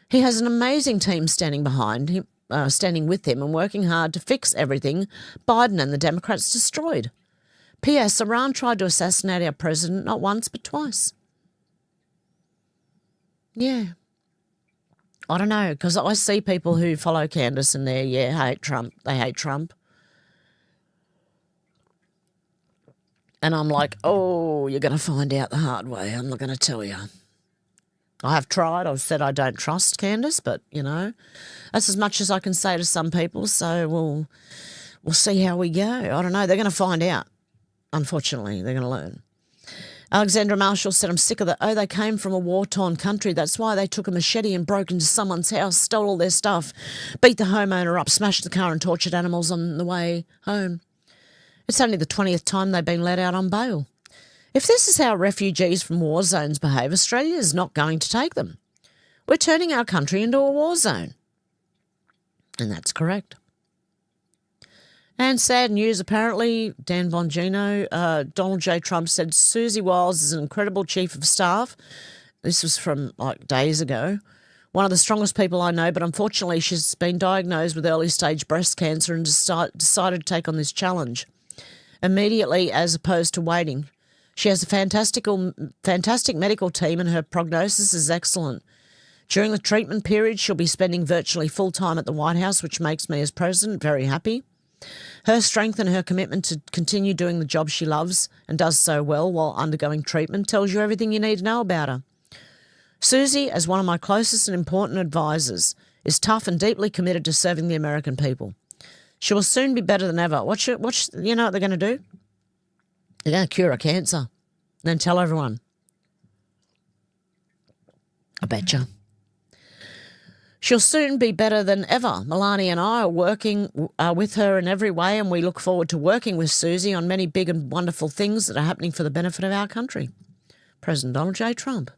He has an amazing team standing behind him, standing with him and working hard to fix everything Biden and the Democrats destroyed. P.S. Iran tried to assassinate our president not once but twice. Yeah. I don't know, because I see people who follow Candace and they hate Trump. They hate Trump. And I'm like, oh, you're going to find out the hard way. I'm not going to tell you. I have tried. I've said I don't trust Candace, but, you know, that's as much as I can say to some people. So we'll see how we go. I don't know. They're going to find out. Unfortunately, they're going to learn. Alexandra Marshall said, I'm sick of that. Oh, they came from a war-torn country. That's why they took a machete and broke into someone's house, stole all their stuff, beat the homeowner up, smashed the car and tortured animals on the way home. It's only the 20th time they've been let out on bail. If this is how refugees from war zones behave, Australia is not going to take them. We're turning our country into a war zone. And that's correct. And sad news, apparently, Dan Bongino, Donald J. Trump said Susie Wiles is an incredible chief of staff. This was from like days ago. One of the strongest people I know, but unfortunately she's been diagnosed with early-stage breast cancer and decided to take on this challenge immediately as opposed to waiting. She has a fantastic medical team and her prognosis is excellent. During the treatment period, she'll be spending virtually full time at the White House, which makes me as president very happy. Her strength and her commitment to continue doing the job she loves and does so well while undergoing treatment tells you everything you need to know about her. Susie, as one of my closest and important advisors, is tough and deeply committed to serving the American people. She will soon be better than ever. You know what they're going to do? They're going to cure her cancer and then tell everyone. I betcha. She'll soon be better than ever. Melania and I are working with her in every way, and we look forward to working with Susie on many big and wonderful things that are happening for the benefit of our country. President Donald J. Trump.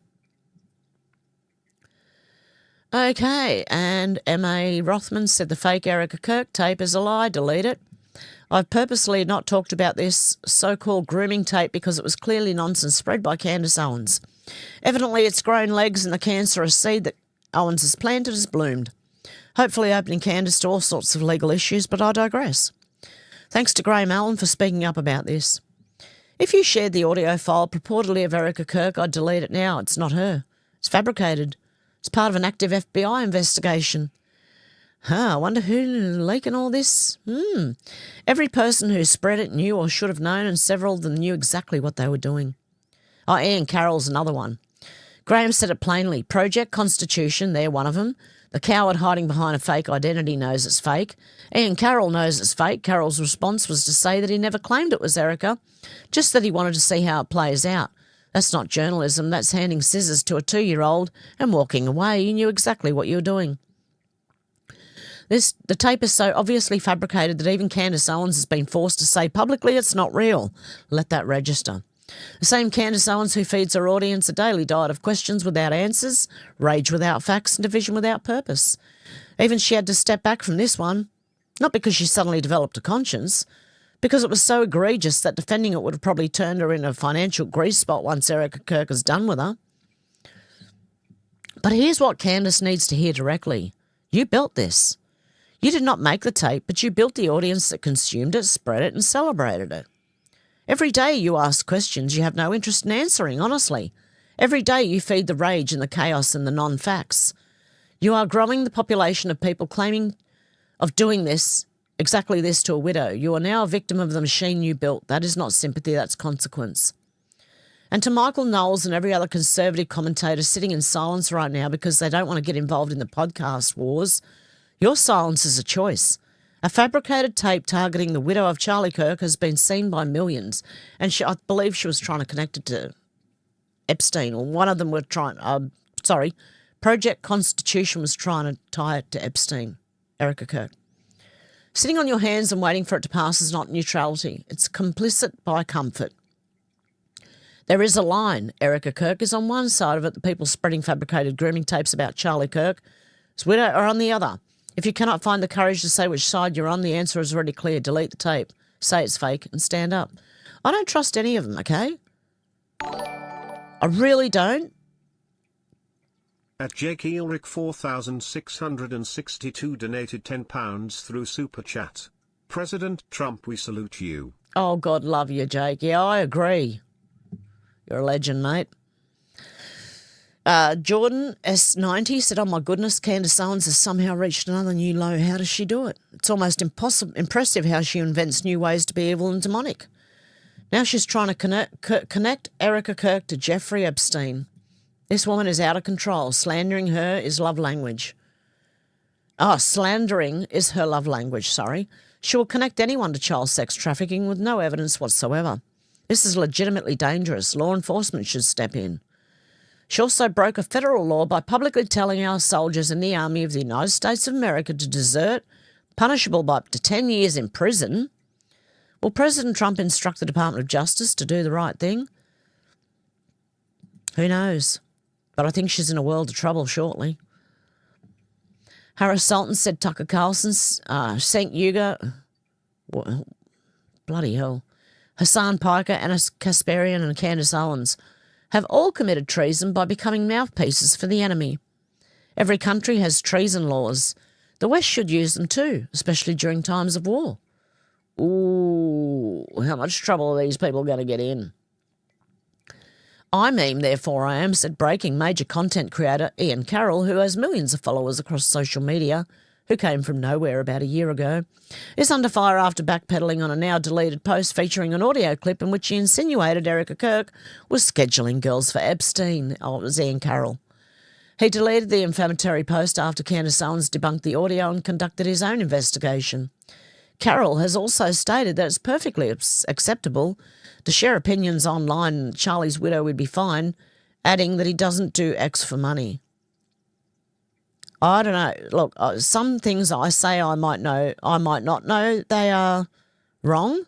Okay, and M.A. Rothman said the fake Erica Kirk tape is a lie. Delete it. I've purposely not talked about this so-called grooming tape because it was clearly nonsense spread by Candace Owens. Evidently, it's grown legs and the cancerous seed that Owens has planted has bloomed, hopefully opening Candace to all sorts of legal issues, but I digress. Thanks to Graham Allen for speaking up about this. If you shared the audio file purportedly of Erica Kirk, I'd delete it now. It's not her. It's fabricated. It's part of an active FBI investigation. I wonder who's leaking all this. Every person who spread it knew or should have known, and several of them knew exactly what they were doing. Oh, Ian Carroll's another one. Graham said it plainly. Project Constitution, they're one of them. The coward hiding behind a fake identity knows it's fake. Ian Carroll knows it's fake. Carroll's response was to say that he never claimed it was Erica, just that he wanted to see how it plays out. That's not journalism. That's handing scissors to a 2-year-old and walking away. You knew exactly what you were doing. The tape is so obviously fabricated that even Candace Owens has been forced to say publicly it's not real. Let that register. The same Candace Owens who feeds her audience a daily diet of questions without answers, rage without facts, and division without purpose. Even she had to step back from this one, not because she suddenly developed a conscience, because it was so egregious that defending it would have probably turned her in a financial grease spot once Erica Kirk is done with her. But here's what Candace needs to hear directly. You built this. You did not make the tape, but you built the audience that consumed it, spread it, and celebrated it. Every day you ask questions you have no interest in answering, honestly. Every day you feed the rage and the chaos and the non-facts. You are growing the population of people claiming of doing this, exactly this to a widow. You are now a victim of the machine you built. That is not sympathy, that's consequence. And to Michael Knowles and every other conservative commentator sitting in silence right now because they don't want to get involved in the podcast wars, your silence is a choice. A fabricated tape targeting the widow of Charlie Kirk has been seen by millions, and I believe she was trying to connect it to Epstein, or one of them were trying, Project Constitution was trying to tie it to Epstein, Erica Kirk. Sitting on your hands and waiting for it to pass is not neutrality. It's complicit by comfort. There is a line. Erica Kirk is on one side of it, the people spreading fabricated grooming tapes about Charlie Kirk, his widow, are on the other. If you cannot find the courage to say which side you're on, the answer is already clear. Delete the tape, say it's fake, and stand up. I don't trust any of them, okay? I really don't. At Jake Elric 4662 donated £10 through Super Chat. President Trump, we salute you. Oh, God love you, Jake. Yeah, I agree. You're a legend, mate. Jordan S90 said, oh my goodness, Candace Owens has somehow reached another new low. How does she do it? It's almost impressive how she invents new ways to be evil and demonic. Now she's trying to connect Erica Kirk to Jeffrey Epstein. This woman is out of control. Slandering her is love language. Slandering is her love language, sorry. She will connect anyone to child sex trafficking with no evidence whatsoever. This is legitimately dangerous. Law enforcement should step in. She also broke a federal law by publicly telling our soldiers in the Army of the United States of America to desert, punishable by up to 10 years in prison. Will President Trump instruct the Department of Justice to do the right thing? Who knows? But I think she's in a world of trouble shortly. Harris Sultan said Tucker Carlson's St. Yuga, bloody hell, Hassan Piker, Anas Kasparian and Candace Owens have all committed treason by becoming mouthpieces for the enemy. Every country has treason laws. The West should use them too, especially during times of war. Ooh, how much trouble are these people going to get in? I meme, therefore I am, said breaking major content creator Ian Carroll, who has millions of followers across social media, who came from nowhere about a year ago, is under fire after backpedaling on a now-deleted post featuring an audio clip in which he insinuated Erica Kirk was scheduling girls for Epstein. Oh, it was Ian Carroll. He deleted the inflammatory post after Candace Owens debunked the audio and conducted his own investigation. Carroll has also stated that it's perfectly acceptable to share opinions online and Charlie's widow would be fine, adding that he doesn't do X for money. I don't know. Look, some things I say I might know, I might not know they are wrong.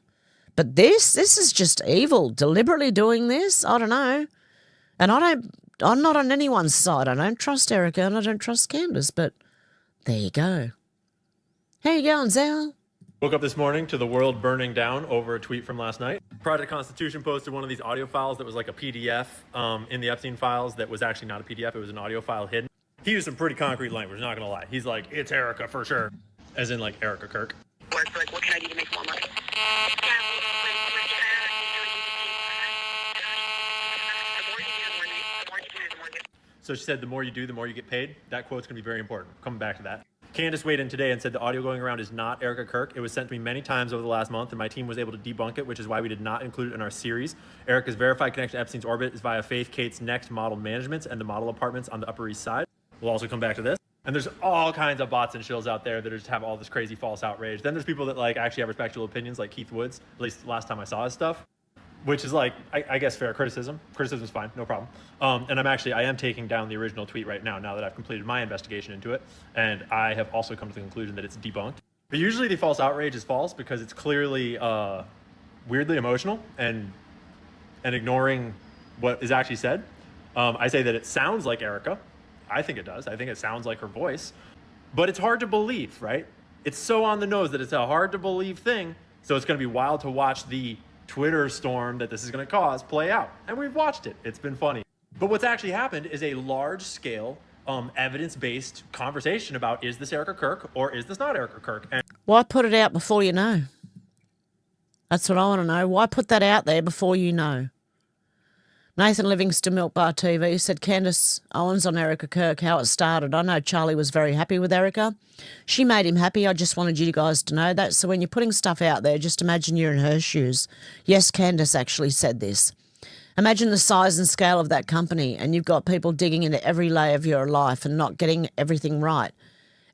But this is just evil. Deliberately doing this, I don't know. And I'm not on anyone's side. I don't trust Erica and I don't trust Candace, but there you go. How you going, Zal? Woke up this morning to the world burning down over a tweet from last night. Project Constitution posted one of these audio files that was like a PDF in the Epstein files that was actually not a PDF. It was an audio file hidden. He used some pretty concrete language, not gonna lie. He's like, it's Erica for sure. As in like Erica Kirk. Like, what can I do to make more money? So she said, the more you do, the more you get paid. That quote's gonna be very important. Coming back to that. Candace weighed in today and said the audio going around is not Erica Kirk. It was sent to me many times over the last month, and my team was able to debunk it, which is why we did not include it in our series. Erica's verified connection to Epstein's orbit is via Faith Kate's next model managements and the model apartments on the Upper East Side. We'll also come back to this. And there's all kinds of bots and shills out there that just have all this crazy false outrage. Then there's people that like actually have respectable opinions, like Keith Woods, at least last time I saw his stuff, which is like, I guess, fair criticism. Criticism's fine, no problem. And I am taking down the original tweet right now that I've completed my investigation into it. And I have also come to the conclusion that it's debunked. But usually the false outrage is false because it's clearly weirdly emotional and ignoring what is actually said. I say that it sounds like Erica. I think it does. I think it sounds like her voice. But it's hard to believe, right? It's so on the nose that it's a hard to believe thing. So it's going to be wild to watch the Twitter storm that this is going to cause play out. And we've watched it. It's been funny. But what's actually happened is a large-scale, evidence-based conversation about, is this Erica Kirk or is this not Erica Kirk? And Why put it out before you know? That's what I want to know. Why put that out there before you know? Nathan Livingston, Milk Bar TV, said Candace Owens on Erica Kirk, how it started. I know Charlie was very happy with Erica. She made him happy. I just wanted you guys to know that. So when you're putting stuff out there, just imagine you're in her shoes. Yes, Candace actually said this. Imagine the size and scale of that company, and you've got people digging into every layer of your life and not getting everything right.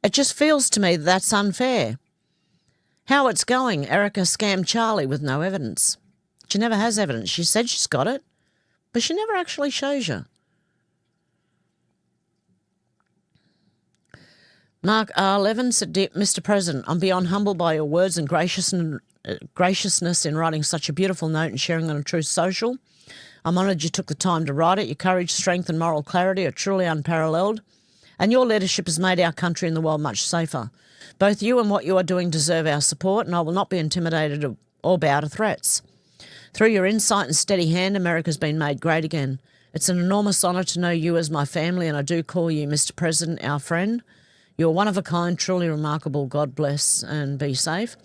It just feels to me that that's unfair. How it's going, Erica scammed Charlie with no evidence. She never has evidence. She said she's got it, but she never actually shows you. Mark R. Levin said, Dear Mr. President, I'm beyond humbled by your words and graciousness in writing such a beautiful note and sharing on a Truth Social. I'm honoured you took the time to write it. Your courage, strength and moral clarity are truly unparalleled, and your leadership has made our country and the world much safer. Both you and what you are doing deserve our support, and I will not be intimidated or bow to threats. Through your insight and steady hand, America's been made great again. It's an enormous honour to know you as my family, and I do call you, Mr. President, our friend. You're one of a kind, truly remarkable. God bless and be safe.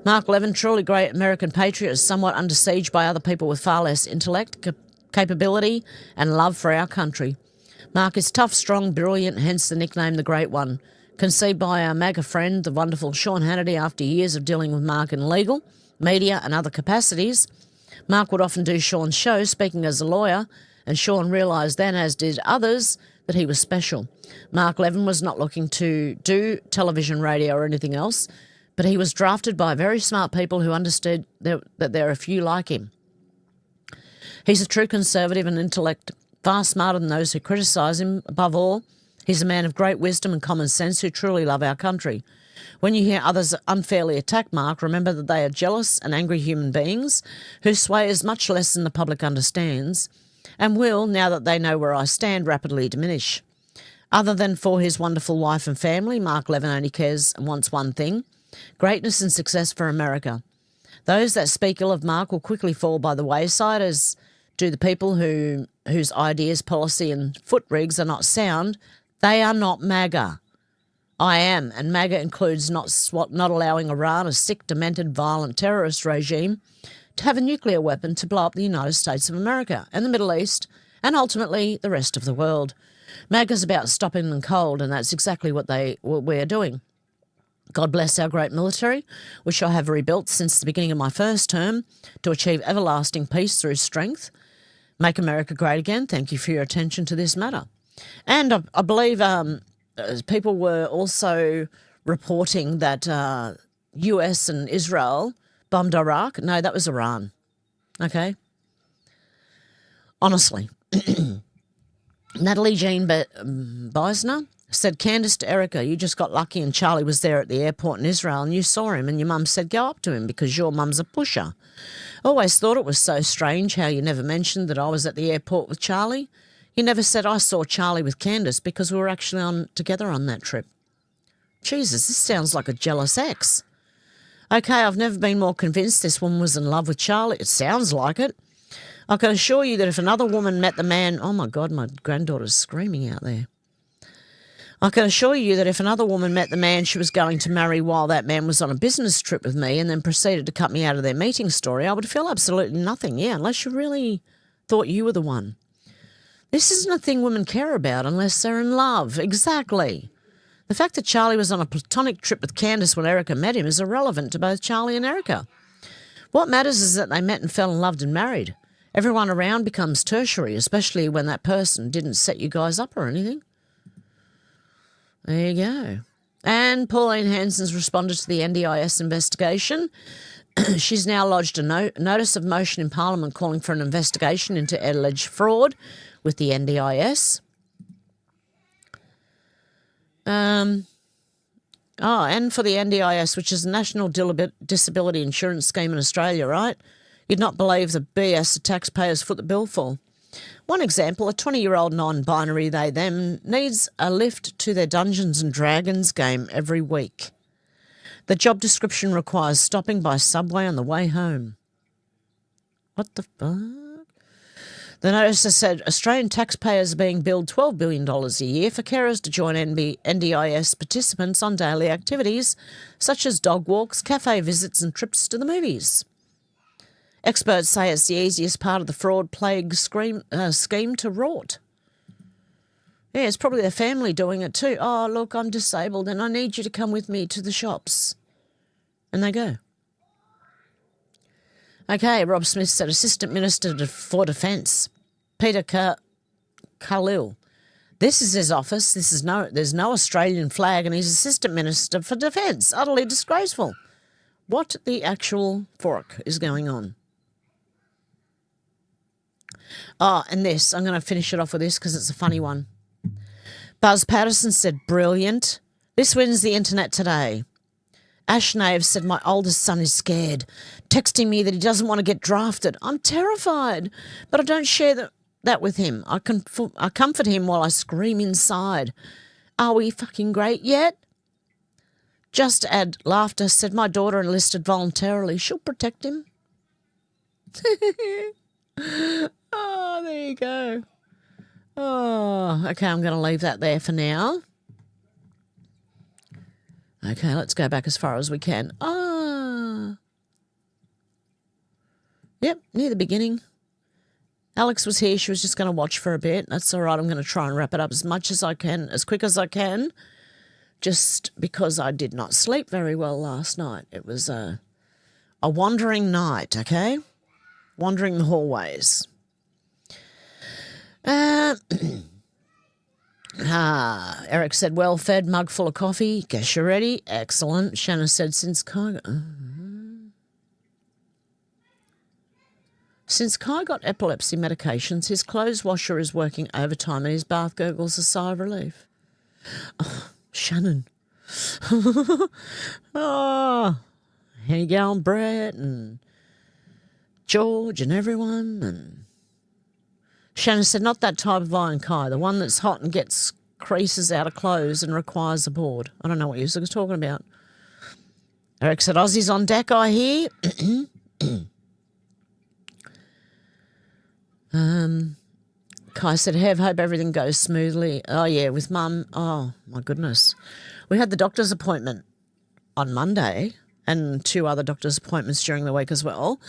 Mark Levin, truly great American patriot, is somewhat under siege by other people with far less intellect, capability and love for our country. Mark is tough, strong, brilliant, hence the nickname The Great One. Conceived by our MAGA friend, the wonderful Sean Hannity, after years of dealing with Mark in legal, media and other capacities. Mark would often do Sean's show, speaking as a lawyer, and Sean realised then, as did others, that he was special. Mark Levin was not looking to do television, radio or anything else, but he was drafted by very smart people who understood that there are a few like him. He's a true conservative and intellect, far smarter than those who criticise him. Above all, he's a man of great wisdom and common sense who truly love our country. When you hear others unfairly attack Mark, remember that they are jealous and angry human beings whose sway is much less than the public understands and will, now that they know where I stand, rapidly diminish. Other than for his wonderful wife and family, Mark Levin only cares and wants one thing: greatness and success for America. Those that speak ill of Mark will quickly fall by the wayside, as do the people whose ideas, policy and foot rigs are not sound. They are not MAGA. I am, and MAGA includes not allowing Iran, a sick, demented, violent terrorist regime, to have a nuclear weapon to blow up the United States of America and the Middle East and ultimately the rest of the world. MAGA's about stopping them cold, and that's exactly what we're doing. God bless our great military, which I have rebuilt since the beginning of my first term to achieve everlasting peace through strength. Make America great again. Thank you for your attention to this matter. And I believe people were also reporting that US and Israel bombed Iraq. No, that was Iran. Okay? Honestly. Natalie Jean Beisner said, Candace to Erica, you just got lucky and Charlie was there at the airport in Israel and you saw him and your mum said go up to him because your mum's a pusher. Always thought it was so strange how you never mentioned that I was at the airport with Charlie. You never said I saw Charlie with Candace because we were actually together on that trip. Jesus, this sounds like a jealous ex. Okay, I've never been more convinced this woman was in love with Charlie. It sounds like it. I can assure you that if another woman met the man... Oh, my God, my granddaughter's screaming out there. I can assure you that if another woman met the man she was going to marry while that man was on a business trip with me and then proceeded to cut me out of their meeting story, I would feel absolutely nothing, unless you really thought you were the one. This isn't a thing women care about unless they're in love. Exactly. The fact that Charlie was on a platonic trip with Candace when Erica met him is irrelevant to both Charlie and Erica. What matters is that they met and fell in love and married. Everyone around becomes tertiary, especially when that person didn't set you guys up or anything. There you go. And Pauline Hanson's responded to the NDIS investigation. She's now lodged a notice of motion in Parliament calling for an investigation into alleged fraud with the NDIS. And for the NDIS, which is the National Disability Insurance Scheme in Australia, right? You'd not believe the BS the taxpayers foot the bill for. One example, a 20-year-old non-binary they-them needs a lift to their Dungeons & Dragons game every week. The job description requires stopping by Subway on the way home. What the fuck? The notice has said Australian taxpayers are being billed $12 billion a year for carers to join NDIS participants on daily activities such as dog walks, cafe visits and trips to the movies. Experts say it's the easiest part of the fraud-plagued scheme to rort. Yeah, it's probably their family doing it too. Oh, look, I'm disabled and I need you to come with me to the shops. And they go. Okay, Rob Smith said Assistant Minister for Defence, Peter Khalil. This is his office. There's no Australian flag and he's Assistant Minister for Defence. Utterly disgraceful. What the actual fork is going on? Oh, and this, I'm going to finish it off with this because it's a funny one. Buzz Patterson said, brilliant. This wins the internet today. Ash Nave said, my oldest son is scared, texting me that he doesn't want to get drafted. I'm terrified, but I don't share that with him. I comfort him while I scream inside. Are we fucking great yet? Just add laughter, said my daughter enlisted voluntarily. She'll protect him. Oh, there you go. Oh, okay, I'm going to leave that there for now. Okay, let's go back as far as we can. Yep, near the beginning. Alex was here. She was just going to watch for a bit. That's all right. I'm going to try and wrap it up as much as I can, as quick as I can, just because I did not sleep very well last night. It was a wandering night, okay? Wandering the hallways. Eric said, well-fed, mug full of coffee. Guess you're ready. Excellent. Shanna said, since Kai got epilepsy medications, his clothes washer is working overtime and his bath gurgles a sigh of relief. Oh, Shannon. Oh, how you going, Brett and George and everyone? And Shannon said, not that type of iron, Kai, the one that's hot and gets creases out of clothes and requires a board. I don't know what you were talking about. Eric said, Aussie's on deck, I hear. Kai said, hope everything goes smoothly. Oh, yeah, with Mum. Oh, my goodness. We had the doctor's appointment on Monday and 2 other doctor's appointments during the week as well.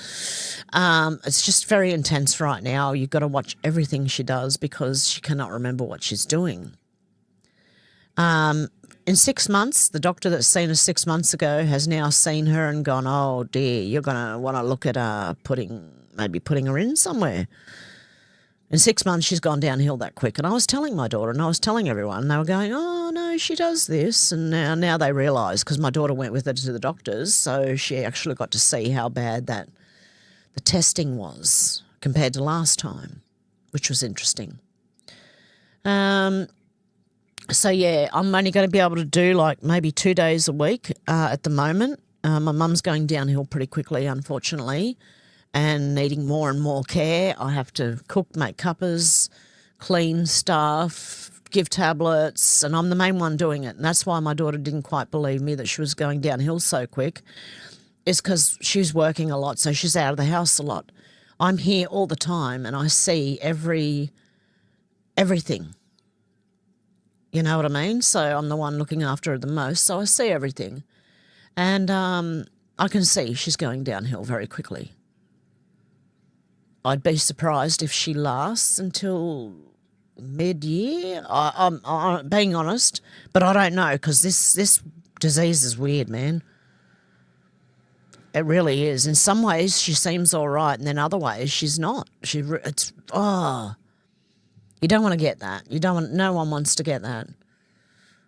It's just very intense right now. You've got to watch everything she does because she cannot remember what she's doing. In 6 months, the doctor that's seen her 6 months ago has now seen her and gone, oh, dear, you're going to want to look at putting her in somewhere. In 6 months, she's gone downhill that quick. And I was telling my daughter and I was telling everyone, and they were going, oh, no, she does this. And now they realise, because my daughter went with her to the doctors, so she actually got to see how bad the testing was compared to last time, which was interesting. So, yeah, I'm only going to be able to do like maybe 2 days a week at the moment. My mum's going downhill pretty quickly, unfortunately, and needing more and more care. I have to cook, make cuppers, clean stuff, give tablets, and I'm the main one doing it. And that's why my daughter didn't quite believe me that she was going downhill so quick, is because she's working a lot, so she's out of the house a lot. I'm here all the time and I see everything. You know what I mean? So I'm the one looking after her the most, so I see everything. And I can see she's going downhill very quickly. I'd be surprised if she lasts until mid-year. I'm being honest, but I don't know because this disease is weird, man. It really is. In some ways, she seems all right, and then other ways, she's not. You don't want to get that. No one wants to get that.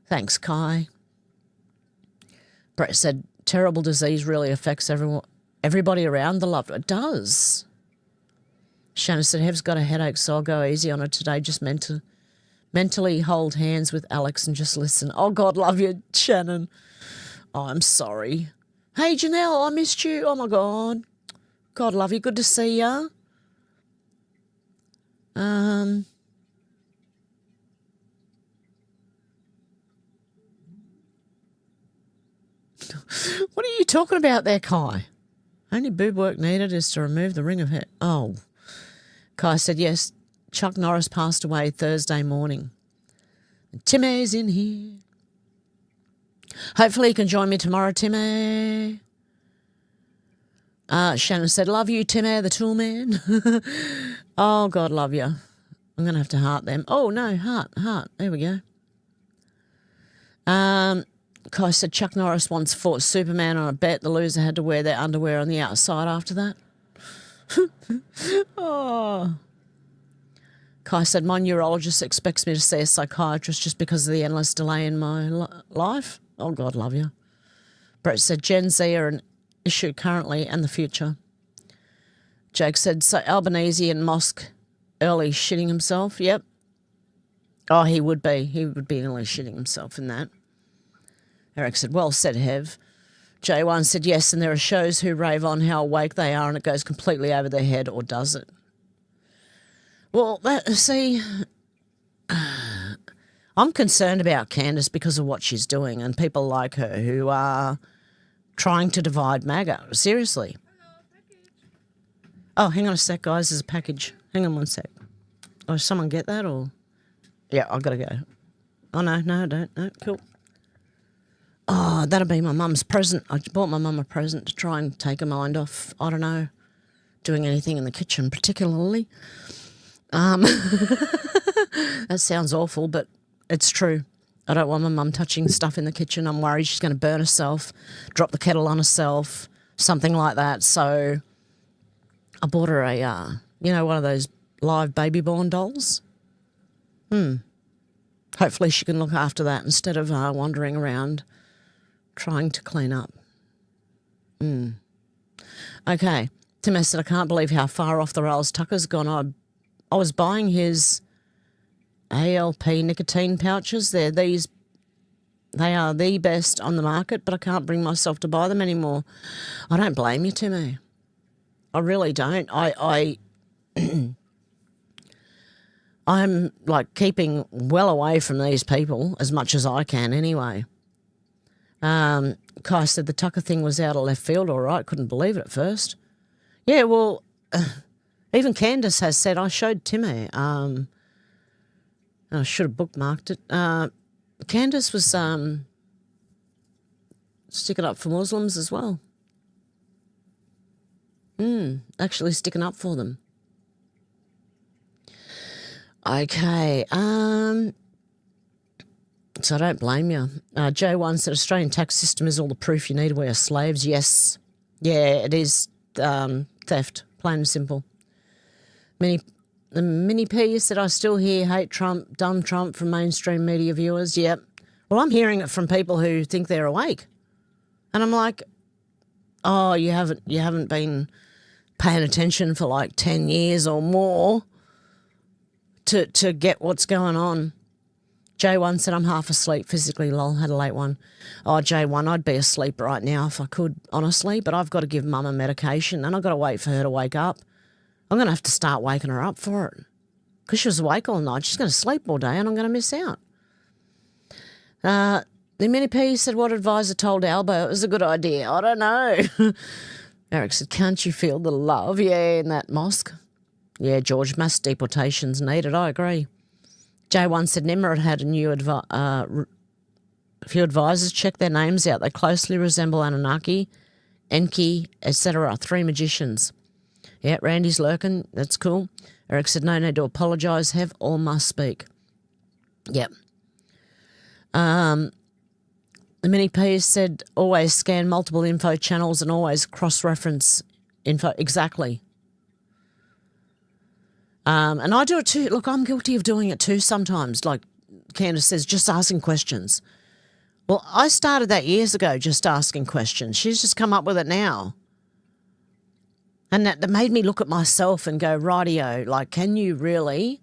Thanks, Kai. Brett said, terrible disease really affects everybody around the loved one. It does. Shannon said, Hev's got a headache, so I'll go easy on her today. Just mentally hold hands with Alex and just listen. Oh, God love you, Shannon. Oh, I'm sorry. Hey, Janelle, I missed you. Oh, my God. God love you. Good to see ya. What are you talking about there, Kai? Only boob work needed is to remove the ring of hair. Oh. Kai said, yes, Chuck Norris passed away Thursday morning. Timmy's in here. Hopefully you can join me tomorrow, Timmy. Shannon said, love you, Timmy, the tool man. Oh, God love you. I'm going to have to heart them. Oh, no, heart. There we go. Kai said Chuck Norris once fought Superman on a bet. The loser had to wear their underwear on the outside after that. Oh. Kai said, my neurologist expects me to see a psychiatrist just because of the endless delay in my life. Oh, God love you. Brett said, Gen Z are an issue currently and the future. Jake said, so Albanese and Mosk early shitting himself. Yep. Oh, he would be. He would be early shitting himself in that. Eric said, well said, Hev. J1 said, yes, and there are shows who rave on how awake they are and it goes completely over their head, or does it? Well, I'm concerned about Candace because of what she's doing and people like her who are trying to divide MAGA. Seriously. Oh, hang on a sec, guys. There's a package. Hang on one sec. Oh, does someone get that or? Yeah, I've got to go. Oh, no, I don't. No, cool. Oh, that'll be my mum's present. I bought my mum a present to try and take her mind off, I don't know, doing anything in the kitchen particularly. That sounds awful, but it's true. I don't want my mum touching stuff in the kitchen. I'm worried she's going to burn herself, drop the kettle on herself, something like that. So I bought her a, one of those live baby born dolls. Hopefully she can look after that instead of wandering around trying to clean up. Okay. Tim said, I can't believe how far off the rails Tucker's gone. I was buying his ALP nicotine pouches. They are the best on the market, but I can't bring myself to buy them anymore. I don't blame you, Timmy. I really don't. I'm like keeping well away from these people as much as I can anyway. Kai said the Tucker thing was out of left field, all right. Couldn't believe it at first. Yeah, well, even Candace has said, I showed Timmy. I should have bookmarked it. Candace was sticking up for Muslims as well. Actually sticking up for them. Okay. So I don't blame you. J1 said Australian tax system is all the proof you need. We are slaves. Yes. Yeah, it is theft, plain and simple. Mini P said, I still hear hate Trump, dumb Trump from mainstream media viewers. Yep. Well, I'm hearing it from people who think they're awake. And I'm like, oh, you haven't been paying attention for like 10 years or more to get what's going on. J1 said, I'm half asleep physically, lol, had a late one. Oh, J1, I'd be asleep right now if I could, honestly, but I've got to give Mum a medication and I've got to wait for her to wake up. I'm going to have to start waking her up for it because she was awake all night. She's going to sleep all day and I'm going to miss out. The Mini P said, what advisor told Albo it was a good idea? I don't know. Eric said, can't you feel the love? Yeah, in that mosque. Yeah, George, mass deportations needed. I agree. J1 said Nimrod had a few advisors. Check their names out. They closely resemble Anunnaki, Enki, etc. 3 magicians. Yeah, Randy's lurking. That's cool. Eric said, no need to apologise, have or must speak. Yep. The Mini P said, always scan multiple info channels and always cross-reference info. Exactly. And I do it too. Look, I'm guilty of doing it too sometimes. Like Candace says, just asking questions. Well, I started that years ago, just asking questions. She's just come up with it now. And that made me look at myself and go, rightio, like, can you really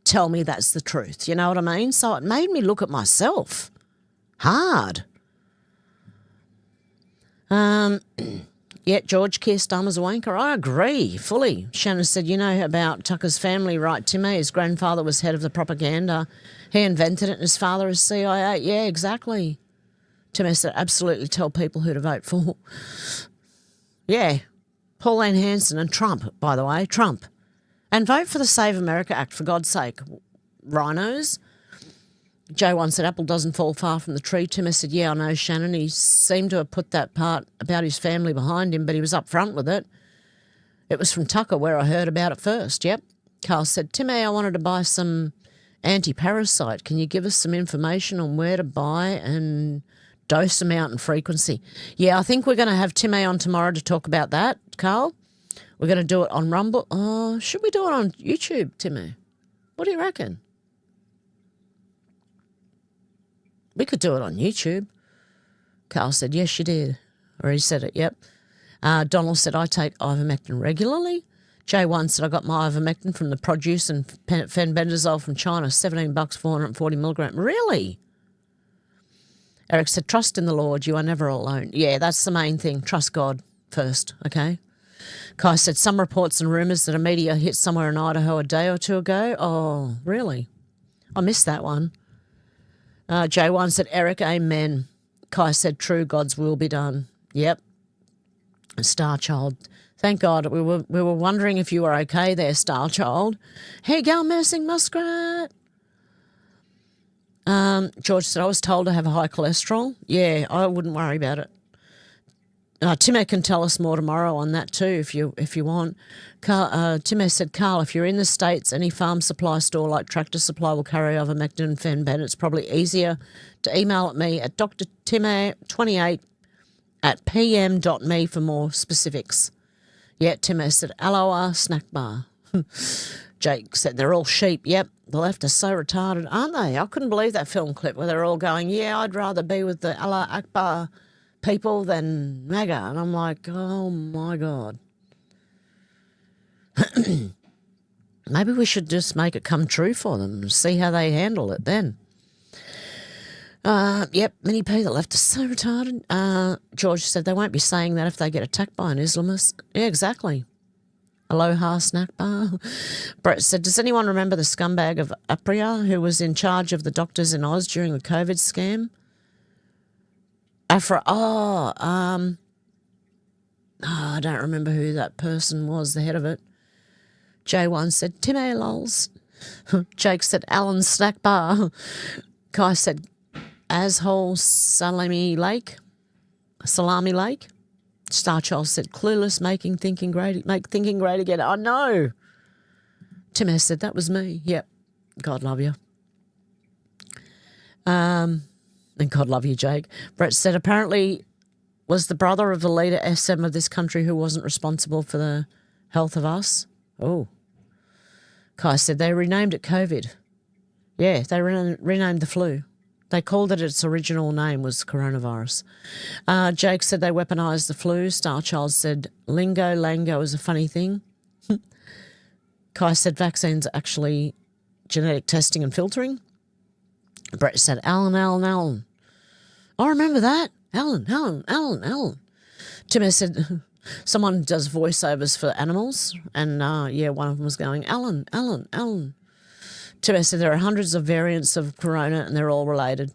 tell me that's the truth? You know what I mean? So it made me look at myself hard. Yeah, George Keir Starmer's a wanker. I agree fully. Shannon said, you know about Tucker's family, right, Timmy? His grandfather was head of the propaganda. He invented it and his father is CIA. Yeah, exactly. Timmy said, absolutely tell people who to vote for. Yeah. Pauline Hanson and Trump, by the way, Trump. And vote for the Save America Act, for God's sake. Rhinos. J1 said, apple doesn't fall far from the tree. Timmy said, yeah, I know, Shannon. He seemed to have put that part about his family behind him, but he was up front with it. It was from Tucker where I heard about it first, yep. Carl said, Timmy, I wanted to buy some anti-parasite. Can you give us some information on where to buy and dose amount and frequency? Yeah, I think we're going to have Timmy on tomorrow to talk about that, Carl. We're going to do it on Rumble. Oh, should we do it on YouTube, Timmy? What do you reckon? We could do it on YouTube. Carl said, yes, you did. Or he said it, yep. Donald said, I take ivermectin regularly. J1 said, I got my ivermectin from the produce and fenbendazole from China, $17, 440 milligram. Really? Eric said, trust in the Lord, you are never alone. Yeah, that's the main thing. Trust God first, okay? Kai said, some reports and rumours that a meteor hit somewhere in Idaho a day or two ago. Oh, really? I missed that one. J1 said, Eric, amen. Kai said, true, God's will be done. Yep. Star Child. Thank God. We were wondering if you were okay there, Star Child. Hey, gal messing muskrat. George said, I was told to have high cholesterol. Yeah, I wouldn't worry about it. Timmy can tell us more tomorrow on that too if you want. Timmy said, Carl, if you're in the States, any farm supply store like Tractor Supply will carry ivermectin and fenben. It's probably easier to email at me at drtimmy28@pm.me for more specifics. Yeah, Timmy said, Aloha snack bar. Jake said, they're all sheep. Yep, the left are so retarded, aren't they? I couldn't believe that film clip where they're all going, yeah, I'd rather be with the Allah Akbar people than MAGA. And I'm like, oh, my God. Maybe we should just make it come true for them and see how they handle it then. Yep, Minnie P, the left is so retarded. George said they won't be saying that if they get attacked by an Islamist. Yeah, exactly. Aloha snack bar. Brett said, does anyone remember the scumbag of Apria who was in charge of the doctors in Oz during the COVID scam? I don't remember who that person was, the head of it. J1 said, Tim A. Lols. Jake said, Alan Snack Bar. Kai said, Ashole Salami Lake. Starchild said, clueless, make thinking great again. I know. Tim S. said, that was me. Yep. God love you. And God love you, Jake. Brett said, apparently was the brother of the leader SM of this country who wasn't responsible for the health of us. Oh. Kai said they renamed it COVID. Yeah, they renamed the flu. They called it its original name was coronavirus. Jake said they weaponised the flu. Starchild said lingo is a funny thing. Kai said vaccines are actually genetic testing and filtering. Brett said, Alan. I remember that. Alan. Timmy said, someone does voiceovers for animals. And, one of them was going, Alan. Timmy said, there are hundreds of variants of corona and they're all related.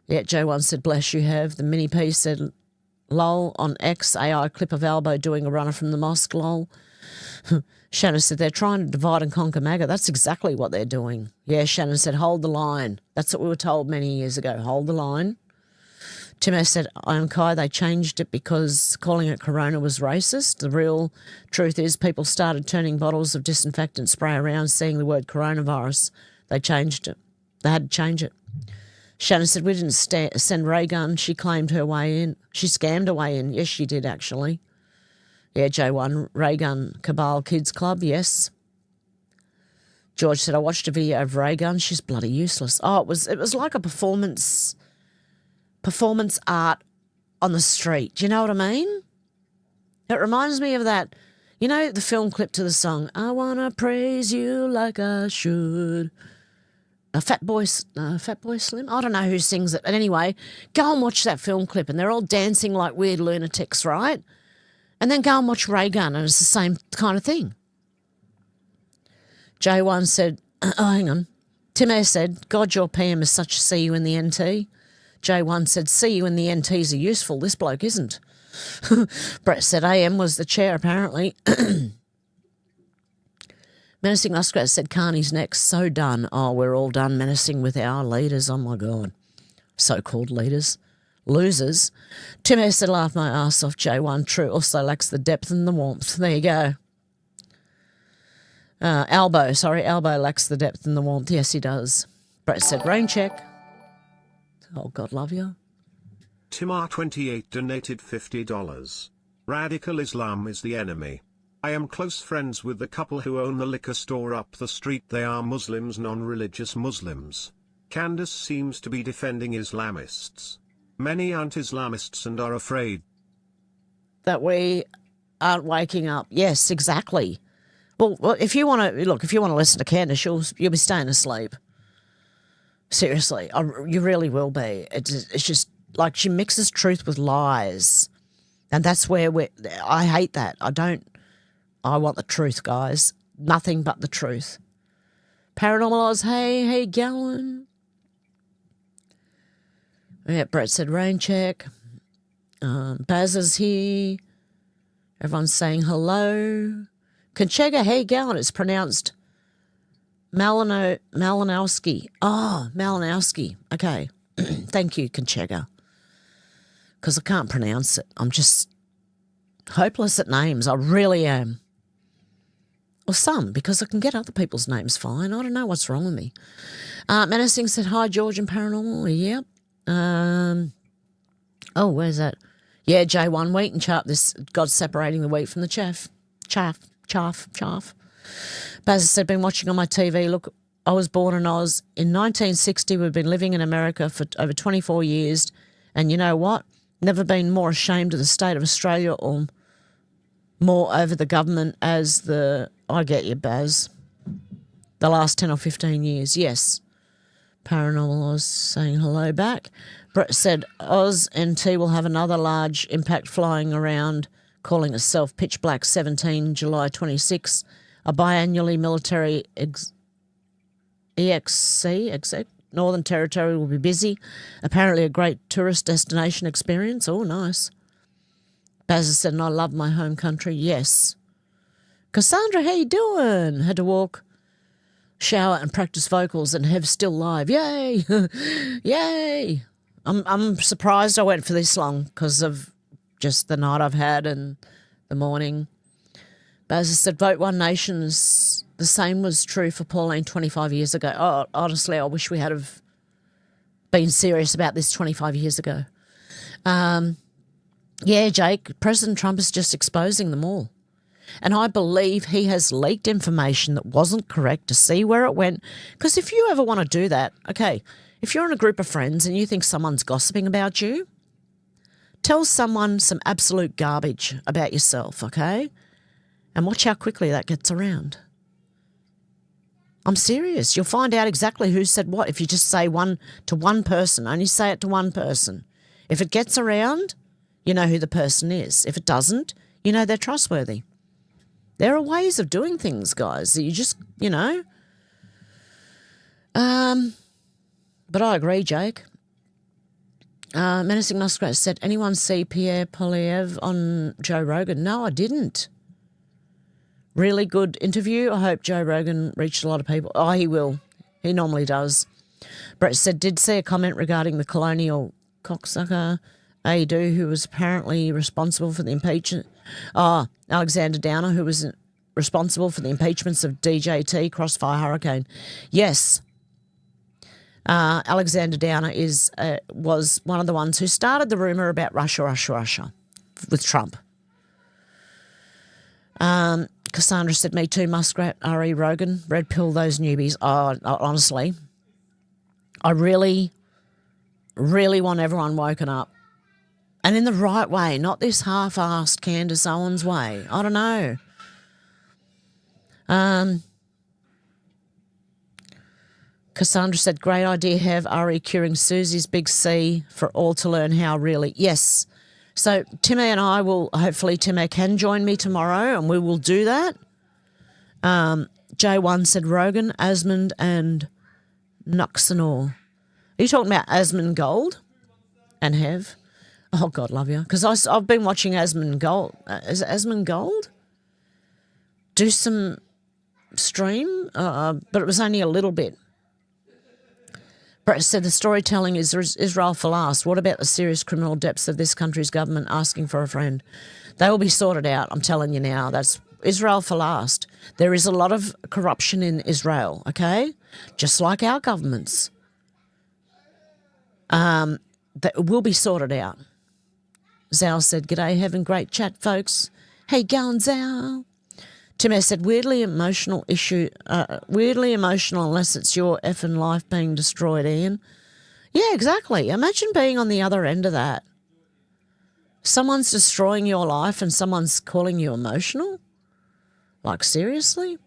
Yeah, J1 said, bless you have. The Mini P said, lol, on X, AI clip of Albo doing a runner from the mosque, lol. Shannon said, they're trying to divide and conquer MAGA. That's exactly what they're doing. Yeah, Shannon said, hold the line. That's what we were told many years ago, hold the line. Tim S. said, I am Kai, they changed it because calling it Corona was racist. The real truth is people started turning bottles of disinfectant spray around seeing the word coronavirus. They changed it. They had to change it. Shannon said, we didn't send ray gun. She claimed her way in. She scammed her way in. Yes, she did, actually. Yeah, J1, Ray Gun Cabal Kids Club, yes. George said, I watched a video of Ray Gun. She's bloody useless. Oh, it was like a performance art on the street. Do you know what I mean? It reminds me of that, you know, the film clip to the song, I want to praise you like I should. Fat Boy Slim? I don't know who sings it. But anyway, go and watch that film clip and they're all dancing like weird lunatics, right? And then go and watch Ray Gun and it's the same kind of thing. J1 said, oh, hang on. Tim A said, God, your PM is such a see you in the NT. J1 said, see you in the NTs are useful. This bloke isn't. Brett said, AM was the chair apparently. Menacing Muskrat said, Carney's next. So done. Oh, we're all done menacing with our leaders. Oh, my God. So-called leaders. Losers. Tim S. said, laugh my ass off. J1, true. Also lacks the depth and the warmth. There you go. Albo lacks the depth and the warmth. Yes, he does. Brett said, rain check. Oh, God love you. Timar28 donated $50. Radical Islam is the enemy. I am close friends with the couple who own the liquor store up the street. They are Muslims, non-religious Muslims. Candace seems to be defending Islamists. Many aren't Islamists and are afraid that we aren't waking up. Yes, exactly. Well, if you want to listen to Candace, you'll be staying asleep. Seriously, you really will be. It's just like she mixes truth with lies, and that's where I hate that. I want the truth, guys. Nothing but the truth. Paranormal Oz, hey, going. Yeah, Brett said rain check. Baz is here. Everyone's saying hello. Conchega, hey, going. It's pronounced Malinowski. Oh, Malinowski. Okay. Thank you, Conchega. Because I can't pronounce it. I'm just hopeless at names. I really am. Or some, because I can get other people's names fine. I don't know what's wrong with me. Menacing said, hi, George and Paranormal. Yep. Oh, where's that? Yeah, J1, wheat and chaff. God's separating the wheat from the chaff. Chaff. Baz said, been watching on my TV. Look, I was born in Oz. In 1960, we've been living in America for over 24 years. And you know what? Never been more ashamed of the state of Australia or more over the government as I get you, Baz. The last 10 or 15 years, yes. Paranormal Oz saying hello back. Brett said, Oz NT will have another large impact flying around, calling itself Pitch Black 17, July 26. A biannually military EXC, Northern Territory will be busy. Apparently a great tourist destination experience. Oh, nice. Baz said, and I love my home country. Yes. Cassandra, how you doing? Had to walk, shower and practice vocals and have still live. Yay. Yay. I'm surprised I went for this long because of just the night I've had and the morning. Baz said, vote One Nation's. The same was true for Pauline 25 years ago. Oh, honestly, I wish we had have been serious about this 25 years ago. Yeah, Jake, President Trump is just exposing them all. And I believe he has leaked information that wasn't correct to see where it went. Because if you ever want to do that, okay, if you're in a group of friends and you think someone's gossiping about you, tell someone some absolute garbage about yourself, okay? And watch how quickly that gets around. I'm serious. You'll find out exactly who said what if you just say one to one person. Only say it to one person. If it gets around, you know who the person is. If it doesn't, you know they're trustworthy. There are ways of doing things, guys, that you just, you know. But I agree, Jake. Menacing Muskrat said, anyone see Pierre Polyev on Joe Rogan? No, I didn't. Really good interview. I hope Joe Rogan reached a lot of people. Oh, he will. He normally does. Brett said, did see a comment regarding the cocksucker Adu, who was apparently responsible for the impeachment. Alexander Downer, who was responsible for the impeachments of DJT, Crossfire Hurricane. Yes. Alexander Downer was one of the ones who started the rumour about Russia with Trump. Cassandra said, me too, Muskrat, R.E. Rogan, red pill those newbies. Honestly, I really, really want everyone woken up. And in the right way, not this half-assed Candace Owens way. I don't know. Cassandra said, great idea, have Ari curing Susie's Big C for all to learn how really. Yes. So Timmy and I will, hopefully Timmy can join me tomorrow and we will do that. J1 said Rogan, Asmund and Nuxanor. Are you talking about Asmund Gold and Hev? Oh, God, love you. Because I've been watching Asmund Gold. Is it Asmund Gold? Do some stream, but it was only a little bit. Brett said the storytelling is Israel for last. What about the serious criminal depths of this country's government asking for a friend? They will be sorted out, I'm telling you now. That's Israel for last. There is a lot of corruption in Israel, okay? Just like our governments. That will be sorted out. Zal said, g'day, having great chat, folks. Hey, going, Zal. Tim said, weirdly emotional unless it's your effing life being destroyed, Ian. Yeah, exactly. Imagine being on the other end of that. Someone's destroying your life and someone's calling you emotional? Like, seriously?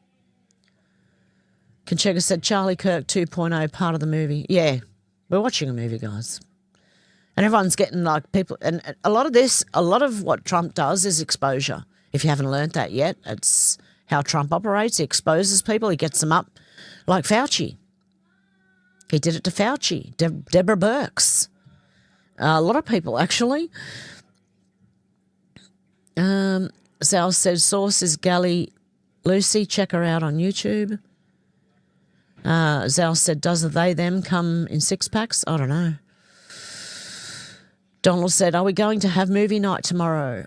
Conchega said, Charlie Kirk 2.0, part of the movie. Yeah, we're watching a movie, guys. And everyone's getting like people, and a lot of what Trump does is exposure. If you haven't learnt that yet, it's how Trump operates. He exposes people. He gets them up like Fauci. He did it to Fauci, Deborah Birx. A lot of people, actually. Zal says, source is Gally Lucy. Check her out on YouTube. Zal said, does the they, them come in six-packs? I don't know. Donald said, are we going to have movie night tomorrow?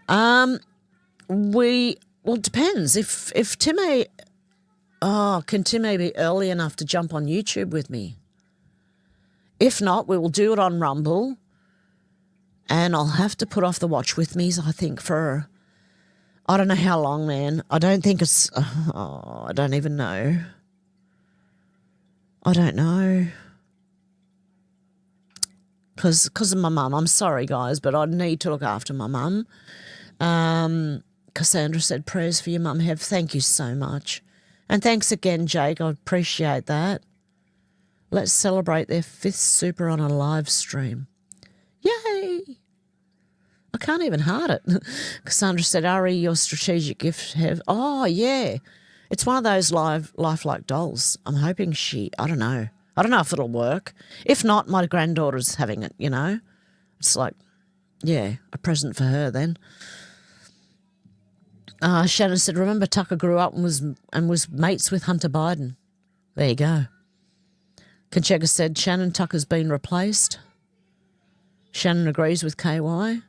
Well, it depends. If Timmy, can Timmy be early enough to jump on YouTube with me? If not, we will do it on Rumble, and I'll have to put off the watch with me's, I think, for, I don't know how long, man. I don't think it's, I don't even know. I don't know. Because of my mum. I'm sorry, guys, but I need to look after my mum. Cassandra said, prayers for your mum, Hev. Thank you so much. And thanks again, Jake. I appreciate that. Let's celebrate their 5th super on a live stream. Yay! I can't even heart it. Cassandra said, Ari, your strategic gift, Hev. Oh, yeah. It's one of those lifelike dolls. I'm hoping I don't know. I don't know if it'll work. If not, my granddaughter's having it, you know. It's like, yeah, a present for her then. Shannon said, remember Tucker grew up and was mates with Hunter Biden. There you go. Conchega said, Shannon Tucker's been replaced. Shannon agrees with KY.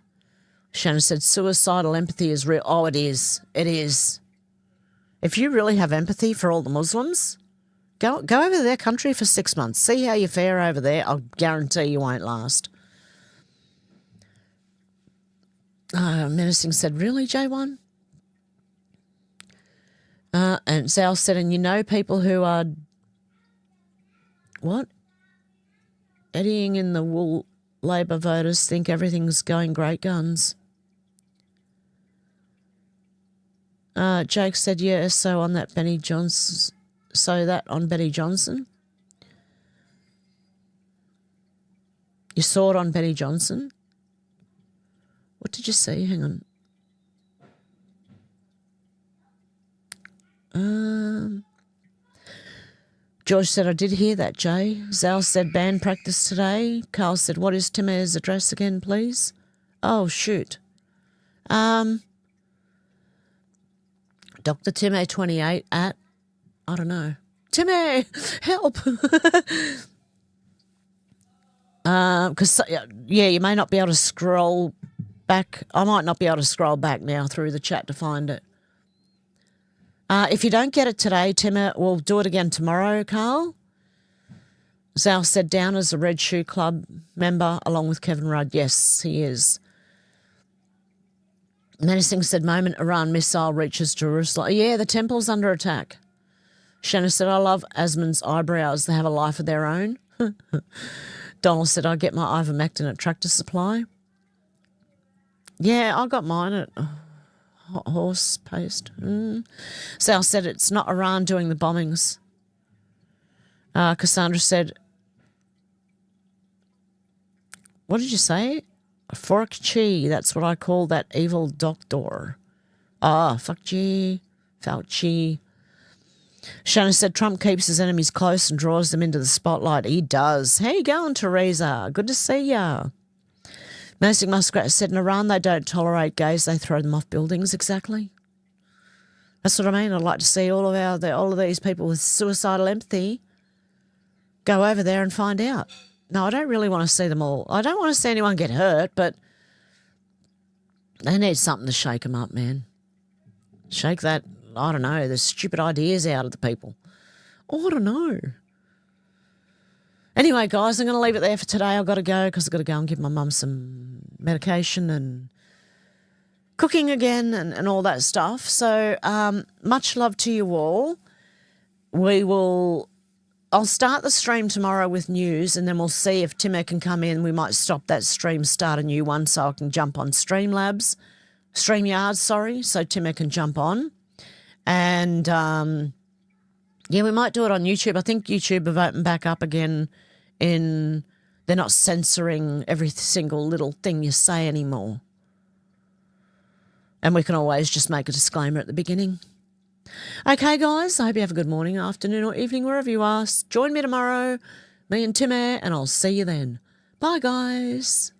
Shannon said, suicidal empathy is real. Oh, it is. It is. If you really have empathy for all the Muslims, go over to their country for 6 months. See how you fare over there. I'll guarantee you won't last. Menacing said, really, J1? And Zal said, and you know people who are, what? Eddying in the wool Labor voters think everything's going great guns. Jake said, yeah, so on that Benny Johnson. So that on Betty Johnson? You saw it on Betty Johnson? What did you see? Hang on. George said, I did hear that, Jay. Zal said, band practice today. Carl said, what is Timmy's address again, please? Oh, shoot. Dr. Timmy 28 at, I don't know. Timmy, help. Because, yeah, you may not be able to scroll back. I might not be able to scroll back now through the chat to find it. If you don't get it today, Timmer, we'll do it again tomorrow, Carl. Zal said down as a Red Shoe Club member along with Kevin Rudd. Yes, he is. Menacing said, moment Iran missile reaches Jerusalem. Yeah, the temple's under attack. Shanna said, I love Asman's eyebrows. They have a life of their own. Donald said, I get my ivermectin at Tractor Supply. Yeah, I got mine at Horse Paste. Sal said, it's not Iran doing the bombings. Cassandra said, what did you say? Forkchi, that's what I call that evil doctor. Fauci. Shannon said Trump keeps his enemies close and draws them into the spotlight. He does. How you going, Teresa? Good to see ya. Menacing Muskrat said in Iran they don't tolerate gays, they throw them off buildings. Exactly. That's what I mean. I'd like to see all of these people with suicidal empathy go over there and find out. No, I don't really want to see them all. I don't want to see anyone get hurt, but they need something to shake them up, man. Shake that, I don't know, the stupid ideas out of the people. Oh, I don't know. Anyway, guys, I'm going to leave it there for today. I've got to go because I've got to go and give my mum some medication and cooking again and all that stuff. So much love to you all. I'll start the stream tomorrow with news and then we'll see if Timmer can come in. We might stop that stream, start a new one so I can jump on StreamYards, so Timmer can jump on. And, yeah, we might do it on YouTube. I think YouTube have opened back up again they're not censoring every single little thing you say anymore. And we can always just make a disclaimer at the beginning. Okay, guys, I hope you have a good morning, afternoon or evening, wherever you are. Join me tomorrow, me and Timmer, and I'll see you then. Bye, guys.